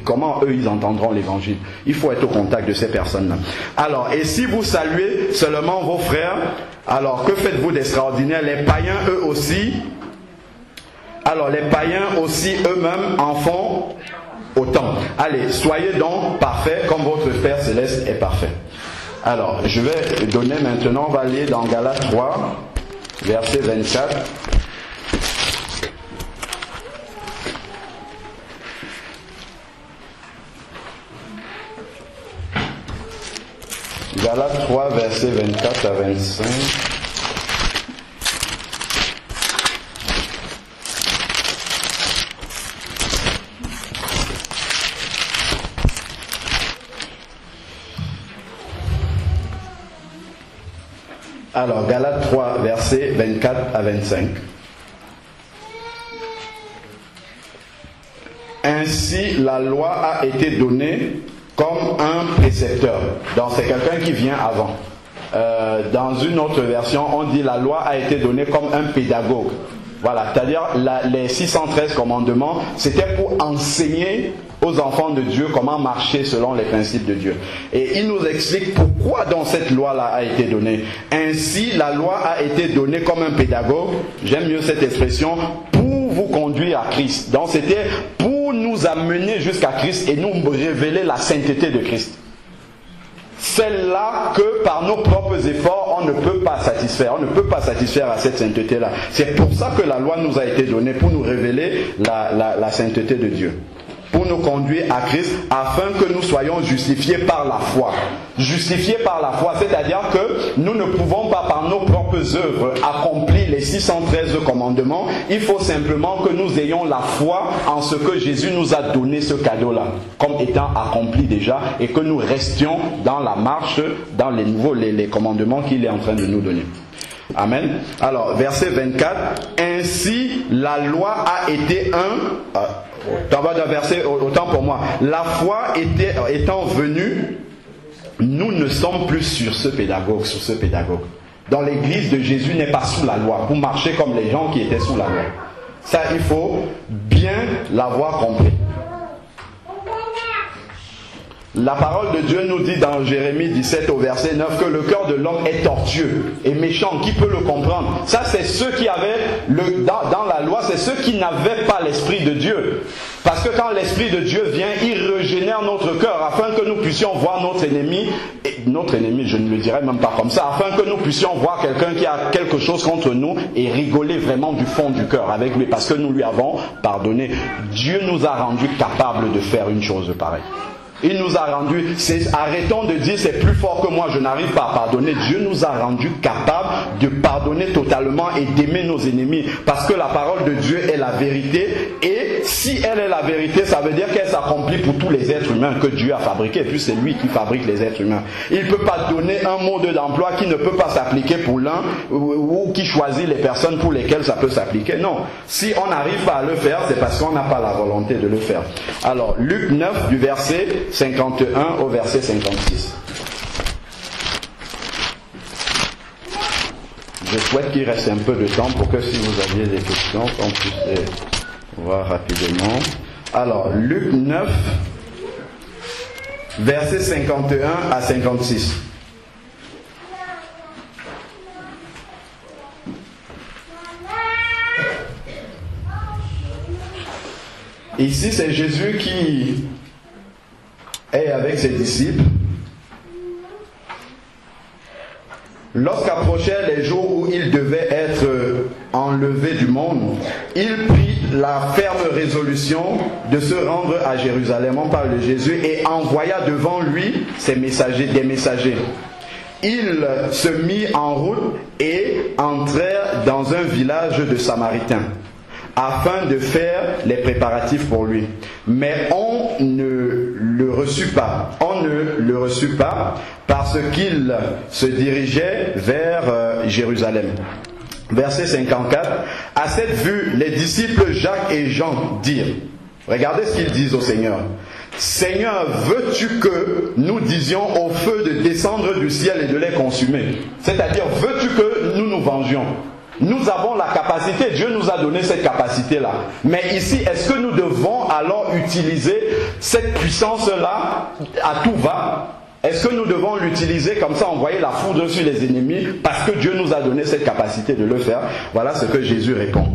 comment eux ils entendront l'évangile? Il faut être au contact de ces personnes-là. Alors, et si vous saluez seulement vos frères, alors que faites-vous d'extraordinaire? Les païens eux aussi, alors les païens aussi eux-mêmes en font autant. Allez, soyez donc parfaits comme votre Père Céleste est parfait. Alors, je vais donner maintenant, on va aller dans Galates 3, verset 24. Galates 3, versets 24 à 25. Alors, Galates 3, versets 24 à 25. Ainsi, la loi a été donnée comme un précepteur. Donc c'est quelqu'un qui vient avant. Dans une autre version, on dit la loi a été donnée comme un pédagogue. Voilà, c'est-à-dire les 613 commandements, c'était pour enseigner aux enfants de Dieu comment marcher selon les principes de Dieu. Et il nous explique pourquoi donc cette loi-là a été donnée. Ainsi, la loi a été donnée comme un pédagogue, j'aime mieux cette expression, pour vous conduire à Christ. Donc c'était pour nous amener jusqu'à Christ et nous révéler la sainteté de Christ. Celle-là que par nos propres efforts, on ne peut pas satisfaire. On ne peut pas satisfaire à cette sainteté-là. C'est pour ça que la loi nous a été donnée, pour nous révéler la sainteté de Dieu. pour nous conduire à Christ, afin que nous soyons justifiés par la foi. Justifiés par la foi, c'est-à-dire que nous ne pouvons pas par nos propres œuvres accomplir les 613 commandements. Il faut simplement que nous ayons la foi en ce que Jésus nous a donné ce cadeau-là, comme étant accompli déjà, et que nous restions dans la marche, dans les commandements qu'il est en train de nous donner. Amen. Alors, verset 24. Ainsi, la loi a été autant pour moi. La foi étant venue, nous ne sommes plus sur ce pédagogue. Dans l'église de Jésus n'est pas sous la loi. Vous marchez comme les gens qui étaient sous la loi. Ça, il faut bien l'avoir compris. La parole de Dieu nous dit dans Jérémie 17 au verset 9 que le cœur de l'homme est tortueux et méchant. Qui peut le comprendre? Ça, c'est ceux qui avaient, dans la loi, c'est ceux qui n'avaient pas l'Esprit de Dieu. Parce que quand l'Esprit de Dieu vient, il régénère notre cœur afin que nous puissions voir notre ennemi, je ne le dirais même pas comme ça, afin que nous puissions voir quelqu'un qui a quelque chose contre nous et rigoler vraiment du fond du cœur avec lui, parce que nous lui avons pardonné. Dieu nous a rendus capables de faire une chose pareille. Il nous a rendu, arrêtons de dire c'est plus fort que moi, je n'arrive pas à pardonner. Dieu nous a rendu capables de pardonner totalement et d'aimer nos ennemis. Parce que la parole de Dieu est la vérité. Et si elle est la vérité, ça veut dire qu'elle s'accomplit pour tous les êtres humains que Dieu a fabriqués. Et puis c'est lui qui fabrique les êtres humains. Il ne peut pas donner un mode d'emploi qui ne peut pas s'appliquer pour l'un ou qui choisit les personnes pour lesquelles ça peut s'appliquer. Non. Si on n'arrive pas à le faire, c'est parce qu'on n'a pas la volonté de le faire. Alors, Luc 9 du verset 51 au verset 56. Je souhaite qu'il reste un peu de temps pour que si vous aviez des questions, on puisse les voir rapidement. Alors, Luc 9, verset 51 à 56. Ici, c'est Jésus qui est avec ses disciples. Lorsqu'approchaient les jours où il devait être enlevé du monde, il prit la ferme résolution de se rendre à Jérusalem. On parle de Jésus et envoya devant lui des messagers. Il se mit en route et entrèrent dans un village de Samaritains, afin de faire les préparatifs pour lui. Mais on ne le reçut pas. Parce qu'il se dirigeait vers Jérusalem. Verset 54. À cette vue, les disciples Jacques et Jean dirent, regardez ce qu'ils disent au Seigneur. Seigneur, veux-tu que nous disions au feu de descendre du ciel et de les consumer? C'est-à-dire, veux-tu que nous nous vengions? Nous avons la capacité, Dieu nous a donné cette capacité-là. Mais ici, est-ce que nous devons alors utiliser cette puissance-là à tout va? Est-ce que nous devons l'utiliser comme ça, envoyer la foudre sur les ennemis, parce que Dieu nous a donné cette capacité de le faire? Voilà ce que Jésus répond.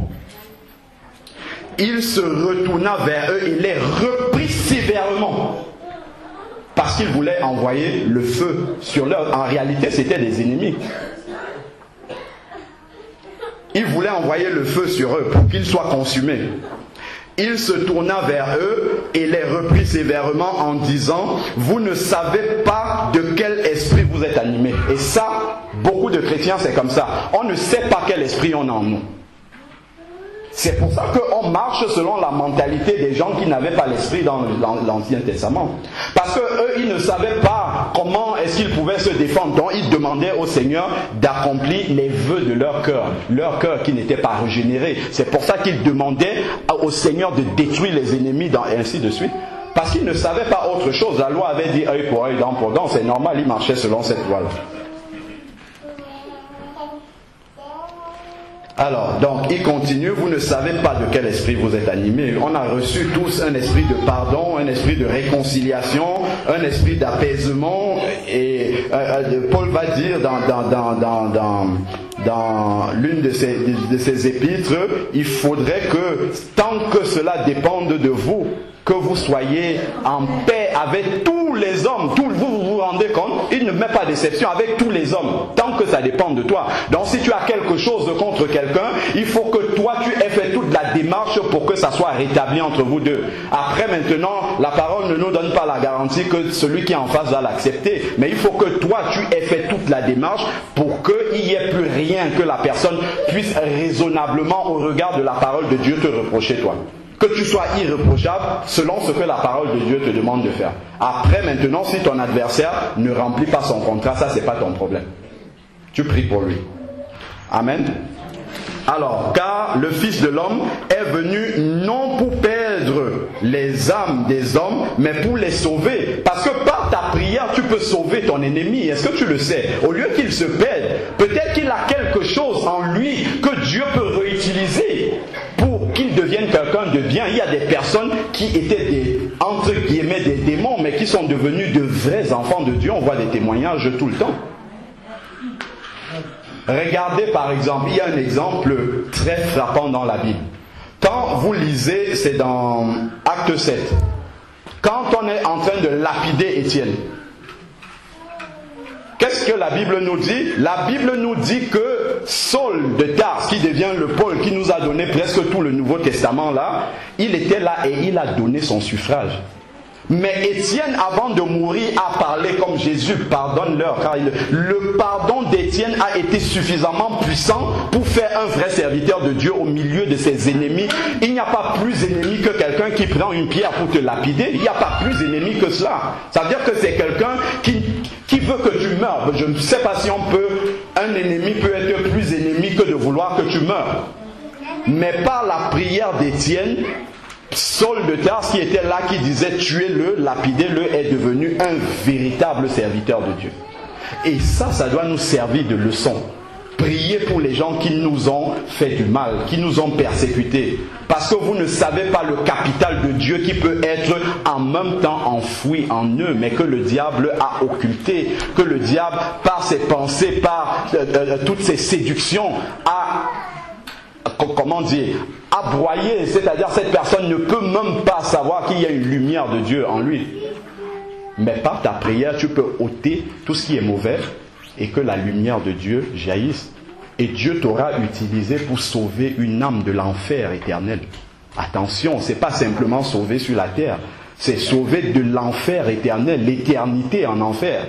Il se retourna vers eux et les reprit sévèrement, parce qu'il voulait envoyer le feu sur leur... En réalité, c'était des ennemis. Il voulait envoyer le feu sur eux pour qu'ils soient consumés. Il se tourna vers eux et les reprit sévèrement en disant, vous ne savez pas de quel esprit vous êtes animés. Et ça, beaucoup de chrétiens, c'est comme ça. On ne sait pas quel esprit on a en nous. C'est pour ça qu'on marche selon la mentalité des gens qui n'avaient pas l'esprit dans l'Ancien Testament. Parce qu'eux, ils ne savaient pas comment est-ce qu'ils pouvaient se défendre. Donc, ils demandaient au Seigneur d'accomplir les vœux de leur cœur qui n'était pas régénéré. C'est pour ça qu'ils demandaient au Seigneur de détruire les ennemis, et ainsi de suite. Parce qu'ils ne savaient pas autre chose. La loi avait dit œil pour œil, dent pour dent. C'est normal, ils marchaient selon cette loi-là. Alors, donc, il continue, vous ne savez pas de quel esprit vous êtes animés. On a reçu tous un esprit de pardon, un esprit de réconciliation, un esprit d'apaisement. Et Paul va dire dans l'une de ses épîtres, il faudrait que, tant que cela dépende de vous, que vous soyez en paix avec tous les hommes. Vous vous rendez compte, mets pas d'exception avec tous les hommes, tant que ça dépend de toi. Donc si tu as quelque chose contre quelqu'un, il faut que toi tu aies fait toute la démarche pour que ça soit rétabli entre vous deux. Après maintenant, la parole ne nous donne pas la garantie que celui qui est en face va l'accepter. Mais il faut que toi tu aies fait toute la démarche pour qu'il n'y ait plus rien que la personne puisse raisonnablement au regard de la parole de Dieu te reprocher toi. Que tu sois irréprochable selon ce que la parole de Dieu te demande de faire. Après maintenant, si ton adversaire ne remplit pas son contrat, ça c'est pas ton problème. Tu pries pour lui. Amen. Alors, car le Fils de l'homme est venu non pour perdre les âmes des hommes, mais pour les sauver. Parce que par ta prière, tu peux sauver ton ennemi. Est-ce que tu le sais? Au lieu qu'il se perde, peut-être qu'il a quelque chose en lui que Dieu peut réutiliser pour qu'il devienne quelqu'un de bien. Il y a des personnes qui étaient entre guillemets des démons, mais qui sont devenus de vrais enfants de Dieu. On voit des témoignages tout le temps. Regardez par exemple, il y a un exemple très frappant dans la Bible. Quand vous lisez, c'est dans Acte 7. Quand on est en train de lapider Étienne, qu'est-ce que la Bible nous dit? La Bible nous dit que Saul de Tarse, qui devient le Paul, qui nous a donné presque tout le Nouveau Testament là, il était là et il a donné son suffrage. Mais Étienne, avant de mourir, a parlé comme Jésus, pardonne-leur, car le pardon d'Étienne a été suffisamment puissant pour faire un vrai serviteur de Dieu au milieu de ses ennemis. Il n'y a pas plus ennemi que quelqu'un qui prend une pierre pour te lapider. Il n'y a pas plus ennemi que cela. Ça veut dire que c'est quelqu'un qui veut que tu meurs. Je ne sais pas si un ennemi peut être plus ennemi que de vouloir que tu meurs. Mais par la prière d'Étienne, Saul de Tarse qui était là, qui disait tuez-le, lapidez-le, est devenu un véritable serviteur de Dieu. Et ça doit nous servir de leçon. Priez pour les gens qui nous ont fait du mal, qui nous ont persécutés. Parce que vous ne savez pas le capital de Dieu qui peut être en même temps enfoui en eux, mais que le diable a occulté, que le diable, par ses pensées, par toutes ses séductions, a... comment dire, abroyé, c'est-à-dire cette personne ne peut même pas savoir qu'il y a une lumière de Dieu en lui. Mais par ta prière, tu peux ôter tout ce qui est mauvais et que la lumière de Dieu jaillisse. Et Dieu t'aura utilisé pour sauver une âme de l'enfer éternel. Attention, ce n'est pas simplement sauver sur la terre, c'est sauver de l'enfer éternel, l'éternité en enfer.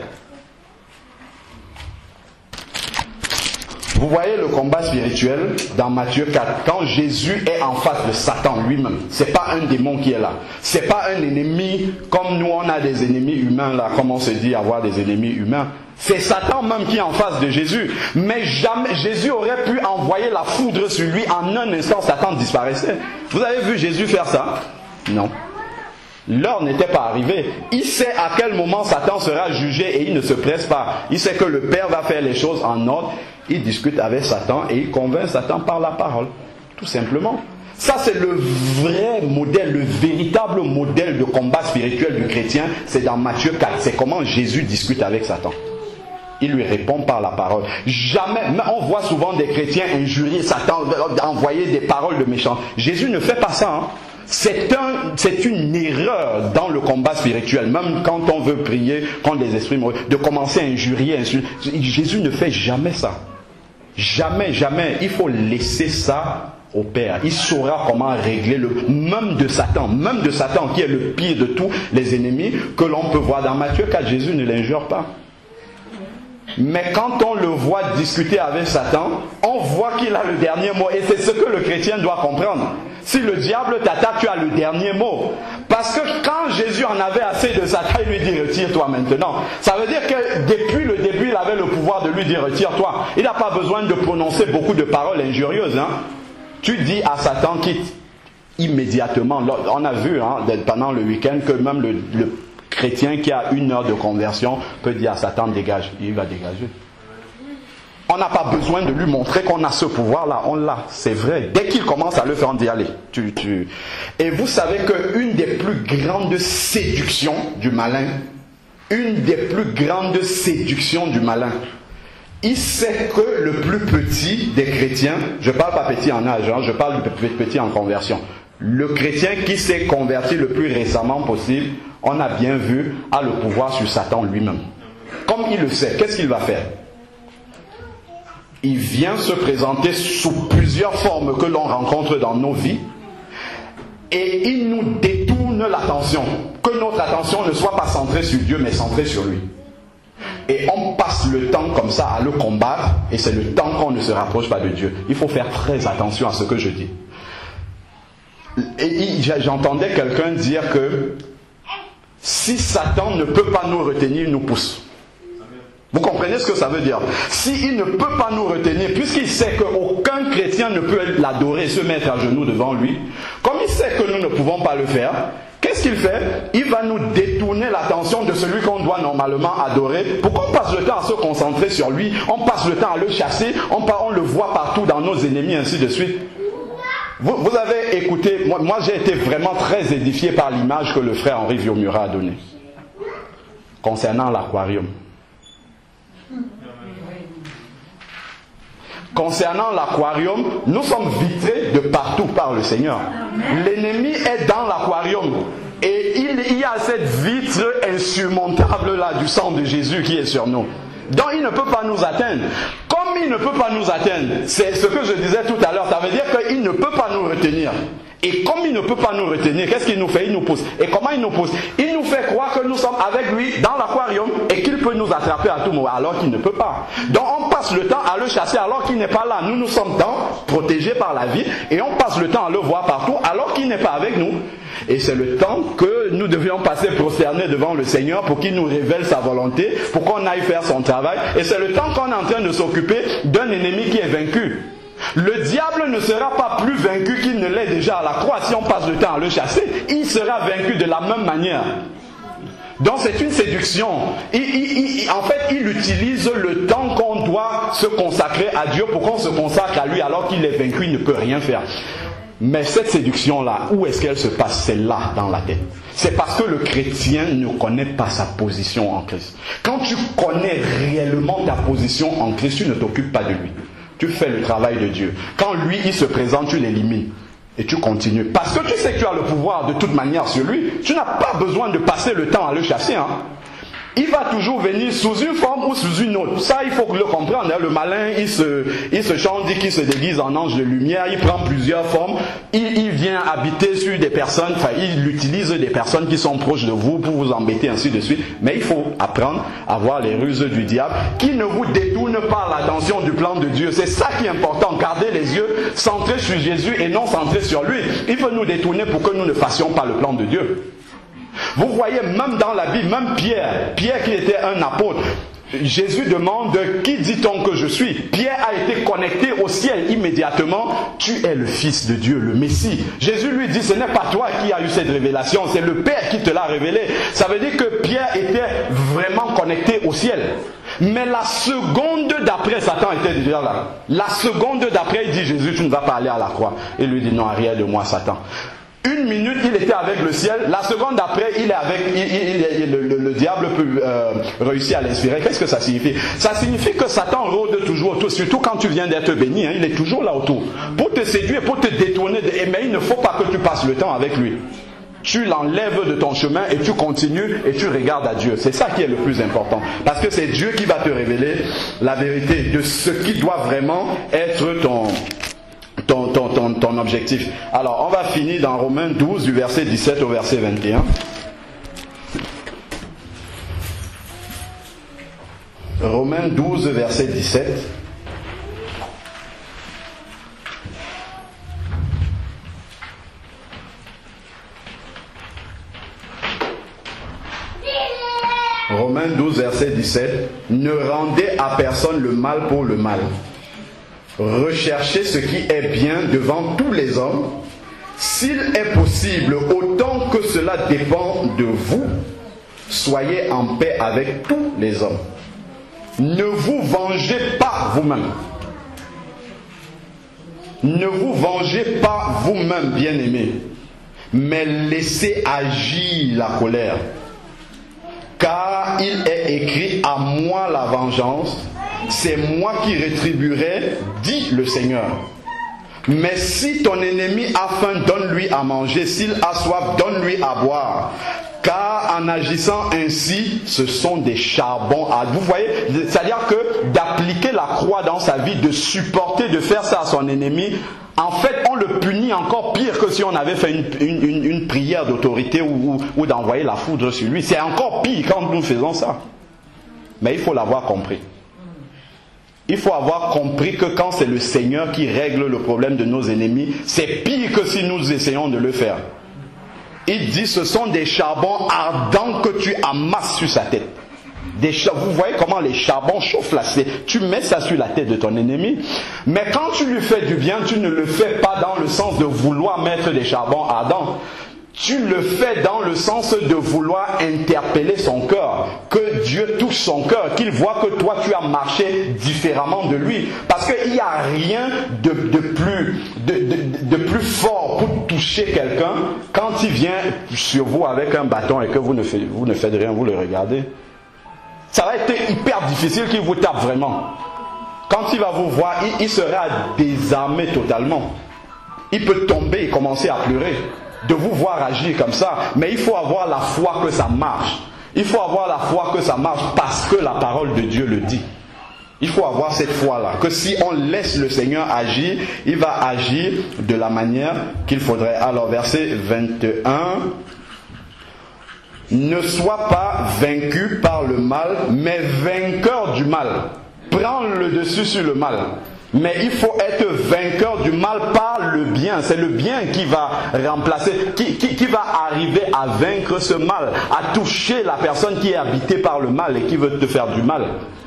Vous voyez le combat spirituel dans Matthieu 4. Quand Jésus est en face de Satan lui-même, c'est pas un démon qui est là. C'est pas un ennemi comme nous on a des ennemis humains là, comme on se dit avoir des ennemis humains. C'est Satan même qui est en face de Jésus. Mais jamais Jésus aurait pu envoyer la foudre sur lui. En un instant, Satan disparaissait. Vous avez vu Jésus faire ça? Non. L'heure n'était pas arrivée. Il sait à quel moment Satan sera jugé et il ne se presse pas. Il sait que le Père va faire les choses en ordre. Il discute avec Satan et il convainc Satan par la parole. Tout simplement. Ça c'est le vrai modèle, le véritable modèle de combat spirituel du chrétien. C'est dans Matthieu 4. C'est comment Jésus discute avec Satan. Il lui répond par la parole. Jamais, on voit souvent des chrétiens injurier Satan, envoyer des paroles de méchants. Jésus ne fait pas ça. Hein. C'est une erreur dans le combat spirituel. Même quand on veut prier contre les esprits mauvais, de commencer à injurier. Jésus ne fait jamais ça. Jamais, jamais. Il faut laisser ça au Père. Il saura comment régler même de Satan qui est le pire de tous les ennemis que l'on peut voir dans Matthieu 4. Jésus ne l'injure pas. Mais quand on le voit discuter avec Satan, on voit qu'il a le dernier mot. Et c'est ce que le chrétien doit comprendre. Si le diable t'attaque, tu as le dernier mot. Parce que quand Jésus en avait assez de Satan, il lui dit retire-toi maintenant. Ça veut dire que depuis le début, il avait le pouvoir de lui dire retire-toi. Il n'a pas besoin de prononcer beaucoup de paroles injurieuses. Hein. Tu dis à Satan quitte immédiatement. On a vu pendant le week-end que même le chrétien qui a 1 heure de conversion peut dire à Satan dégage. Il va dégager. On n'a pas besoin de lui montrer qu'on a ce pouvoir-là. On l'a, c'est vrai. Dès qu'il commence à le faire, on dit allez. Et vous savez qu'une des plus grandes séductions du malin, il sait que le plus petit des chrétiens, je ne parle pas petit en âge, je parle du petit en conversion. Le chrétien qui s'est converti le plus récemment possible, on a bien vu, a le pouvoir sur Satan lui-même. comme il le sait, qu'est-ce qu'il va faire? Il vient se présenter sous plusieurs formes que l'on rencontre dans nos vies et il nous détourne l'attention. Que notre attention ne soit pas centrée sur Dieu mais centrée sur lui. Et on passe le temps comme ça à le combattre et c'est le temps qu'on ne se rapproche pas de Dieu. Il faut faire très attention à ce que je dis. Et j'entendais quelqu'un dire que si Satan ne peut pas nous retenir, il nous pousse. Vous comprenez ce que ça veut dire? S'il ne peut pas nous retenir, puisqu'il sait qu'aucun chrétien ne peut l'adorer et se mettre à genoux devant lui, comme il sait que nous ne pouvons pas le faire, qu'est-ce qu'il fait? Il va nous détourner l'attention de celui qu'on doit normalement adorer pour qu'on passe le temps à se concentrer sur lui, on passe le temps à le chasser, on le voit partout dans nos ennemis, ainsi de suite. Vous avez écouté, moi j'ai été vraiment très édifié par l'image que le frère Henri Viomura a donnée concernant l'aquarium. Concernant l'aquarium, nous sommes vitrés de partout par le Seigneur. L'ennemi est dans l'aquarium et il y a cette vitre insurmontable là du sang de Jésus qui est sur nous. Donc il ne peut pas nous atteindre. Comme il ne peut pas nous atteindre, c'est ce que je disais tout à l'heure, ça veut dire qu'il ne peut pas nous retenir. Et comme il ne peut pas nous retenir, qu'est-ce qu'il nous fait? Il nous pousse. Et comment il nous pousse? Il nous fait croire que nous sommes avec lui dans l'aquarium et qu'il peut nous attraper à tout moment, alors qu'il ne peut pas. Donc on passe le temps à le chasser alors qu'il n'est pas là. Nous sommes protégés par la vie et on passe le temps à le voir partout alors qu'il n'est pas avec nous. Et c'est le temps que nous devions passer prosternés devant le Seigneur pour qu'il nous révèle sa volonté, pour qu'on aille faire son travail. Et c'est le temps qu'on est en train de s'occuper d'un ennemi qui est vaincu. Le diable ne sera pas plus vaincu qu'il ne l'est déjà à la croix si on passe le temps à le chasser. Il sera vaincu de la même manière. Donc c'est une séduction. En fait, il utilise le temps qu'on doit se consacrer à Dieu pour qu'on se consacre à lui alors qu'il est vaincu, il ne peut rien faire. Mais cette séduction-là, où est-ce qu'elle se passe? C'est là, dans la tête. C'est parce que le chrétien ne connaît pas sa position en Christ. Quand tu connais réellement ta position en Christ, tu ne t'occupes pas de lui. Tu fais le travail de Dieu. Quand lui, il se présente, tu l'élimines. Et tu continues. Parce que tu sais que tu as le pouvoir de toute manière sur lui. Tu n'as pas besoin de passer le temps à le chasser. Il va toujours venir sous une forme ou sous une autre. Ça, il faut le comprendre. Le malin, il se chante, dit qu'il se déguise en ange de lumière. Il prend plusieurs formes. Il vient habiter sur des personnes. Enfin, il utilise des personnes qui sont proches de vous pour vous embêter, ainsi de suite. Mais il faut apprendre à voir les ruses du diable qui ne vous détournent pas l'attention du plan de Dieu. C'est ça qui est important. Gardez les yeux centrés sur Jésus et non centrés sur lui. Il veut nous détourner pour que nous ne fassions pas le plan de Dieu. Vous voyez, même dans la Bible, même Pierre qui était un apôtre, Jésus demande « Qui dit-on que je suis ?» Pierre a été connecté au ciel immédiatement. « Tu es le Fils de Dieu, le Messie. » Jésus lui dit « Ce n'est pas toi qui as eu cette révélation, c'est le Père qui te l'a révélé. » Ça veut dire que Pierre était vraiment connecté au ciel. Mais la seconde d'après, Satan était déjà là. La seconde d'après, il dit « Jésus, tu ne vas pas aller à la croix. » Il lui dit « Non, arrière de moi, Satan. » Une minute, il était avec le ciel. La seconde d'après, il est avec. Le diable peut réussir à l'inspirer. Qu'est-ce que ça signifie? Ça signifie que Satan rôde toujours autour. Surtout quand tu viens d'être béni, il est toujours là autour. Pour te séduire, pour te détourner. Mais il ne faut pas que tu passes le temps avec lui. Tu l'enlèves de ton chemin et tu continues et tu regardes à Dieu. C'est ça qui est le plus important. Parce que c'est Dieu qui va te révéler la vérité de ce qui doit vraiment être ton objectif. Alors, on va finir dans Romains 12, du verset 17 au verset 21. Romains 12, verset 17. Romains 12, verset 17. Ne rendez à personne le mal pour le mal. Recherchez ce qui est bien devant tous les hommes. S'il est possible, autant que cela dépend de vous, soyez en paix avec tous les hommes. Ne vous vengez pas vous-même. Ne vous vengez pas vous-même, bien-aimés, mais laissez agir la colère. Car il est écrit: à moi la vengeance, c'est moi qui rétribuerai, dit le Seigneur. Mais si ton ennemi a faim, donne-lui à manger. S'il a soif, donne-lui à boire. Car en agissant ainsi, ce sont des charbons ardents. Vous voyez, c'est-à-dire que d'appliquer la croix dans sa vie, de supporter, de faire ça à son ennemi, en fait, on le punit encore pire que si on avait fait une prière d'autorité ou d'envoyer la foudre sur lui. C'est encore pire quand nous faisons ça. Mais il faut l'avoir compris. Il faut avoir compris que quand c'est le Seigneur qui règle le problème de nos ennemis, c'est pire que si nous essayons de le faire. Il dit, ce sont des charbons ardents que tu amasses sur sa tête. Vous voyez comment les charbons chauffent là, tu mets ça sur la tête de ton ennemi. Mais quand tu lui fais du bien, tu ne le fais pas dans le sens de vouloir mettre des charbons ardents. Tu le fais dans le sens de vouloir interpeller son cœur, que Dieu touche son cœur, qu'il voit que toi tu as marché différemment de lui. Parce qu'il n'y a rien de plus fort pour toucher quelqu'un quand il vient sur vous avec un bâton et que vous ne faites rien, vous le regardez. Ça va être hyper difficile qu'il vous tape vraiment. Quand il va vous voir, il sera désarmé totalement. Il peut tomber et commencer à pleurer de vous voir agir comme ça. Mais il faut avoir la foi que ça marche. Il faut avoir la foi que ça marche parce que la parole de Dieu le dit. Il faut avoir cette foi-là, que si on laisse le Seigneur agir, il va agir de la manière qu'il faudrait. Alors, verset 21... Ne sois pas vaincu par le mal, mais vainqueur du mal. Prends le dessus sur le mal. Mais il faut être vainqueur du mal par le bien. C'est le bien qui va remplacer, qui va arriver à vaincre ce mal, à toucher la personne qui est habitée par le mal et qui veut te faire du mal.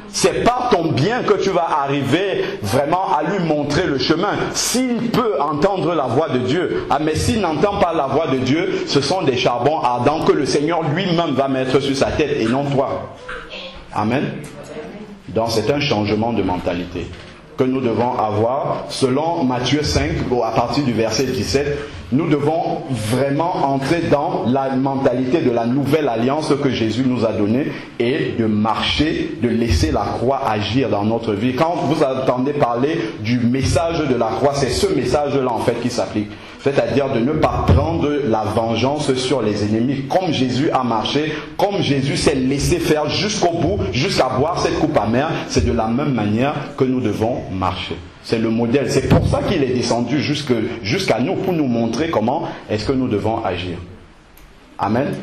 C'est par ton bien que tu vas arriver vraiment à lui montrer le chemin. S'il peut entendre la voix de Dieu, mais s'il n'entend pas la voix de Dieu, ce sont des charbons ardents que le Seigneur lui-même va mettre sur sa tête et non toi. Amen. Donc c'est un changement de mentalité que nous devons avoir. Selon Matthieu 5, à partir du verset 17, nous devons vraiment entrer dans la mentalité de la nouvelle alliance que Jésus nous a donnée et de marcher, de laisser la croix agir dans notre vie. Quand vous entendez parler du message de la croix, c'est ce message-là en fait qui s'applique. C'est-à-dire de ne pas prendre la vengeance sur les ennemis comme Jésus a marché, comme Jésus s'est laissé faire jusqu'au bout, jusqu'à boire cette coupe amère. C'est de la même manière que nous devons marcher. C'est le modèle. C'est pour ça qu'il est descendu jusqu'à nous, pour nous montrer comment est-ce que nous devons agir. Amen.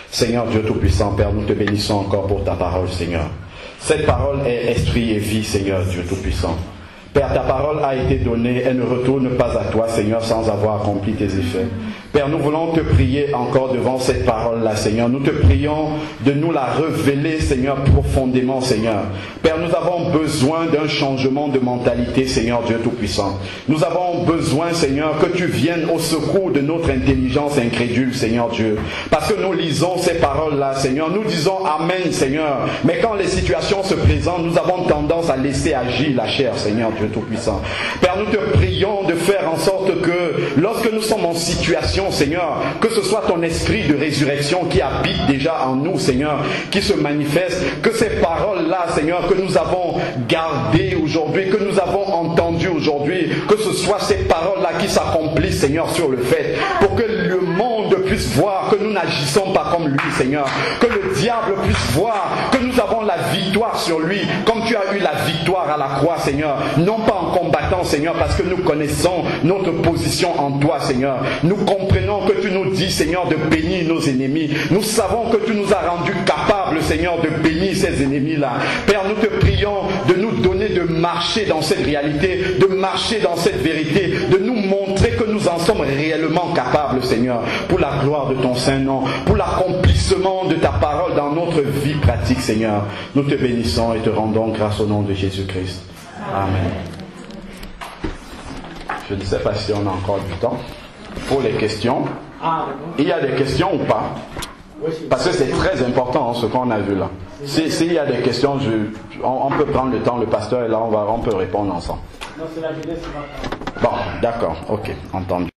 Seigneur Dieu Tout-Puissant, Père, nous te bénissons encore pour ta parole, Seigneur. Cette parole est esprit et vie, Seigneur Dieu Tout-Puissant. Père, ta parole a été donnée, elle ne retourne pas à toi, Seigneur, sans avoir accompli tes effets. Père, nous voulons te prier encore devant cette parole-là, Seigneur. Nous te prions de nous la révéler, Seigneur, profondément, Seigneur. Père, nous avons besoin d'un changement de mentalité, Seigneur Dieu Tout-Puissant. Nous avons besoin, Seigneur, que tu viennes au secours de notre intelligence incrédule, Seigneur Dieu. Parce que nous lisons ces paroles-là, Seigneur. Nous disons Amen, Seigneur. Mais quand les situations se présentent, nous avons tendance à laisser agir la chair, Seigneur Dieu Tout-Puissant. Père, nous te prions de faire en sorte que lorsque nous sommes en situation, Seigneur, que ce soit ton esprit de résurrection qui habite déjà en nous, Seigneur, qui se manifeste, que ces paroles-là, Seigneur, que nous avons gardées aujourd'hui, que nous avons entendues aujourd'hui, que ce soit ces paroles-là qui s'accomplissent, Seigneur, sur le fait, pour que le monde puisse voir que nous n'agissons pas comme lui, Seigneur, que le diable puisse voir que nous avons la victoire sur lui, comme tu as eu la victoire à la croix, Seigneur, non pas en combattant, Seigneur, parce que nous connaissons notre position en toi, Seigneur. Nous comprenons que tu nous dis, Seigneur, de bénir nos ennemis. Nous savons que tu nous as rendus capables, Seigneur, de bénir ces ennemis-là. Père, nous te prions de nous donner de marcher dans cette réalité, de marcher dans cette vérité, de nous montrer que nous en sommes réellement capables, Seigneur, pour la gloire de ton Saint-Nom, pour l'accomplissement de ta parole dans notre vie pratique, Seigneur. Nous te bénissons et te rendons grâce au nom de Jésus-Christ. Amen. Je ne sais pas si on a encore du temps pour les questions. Il y a des questions ou pas? Parce que c'est très important ce qu'on a vu là. S'il y a des questions, on peut prendre le temps, le pasteur est là, on peut répondre ensemble. Non, c'est la jeunesse qui va. Bon, d'accord, ok, entendu.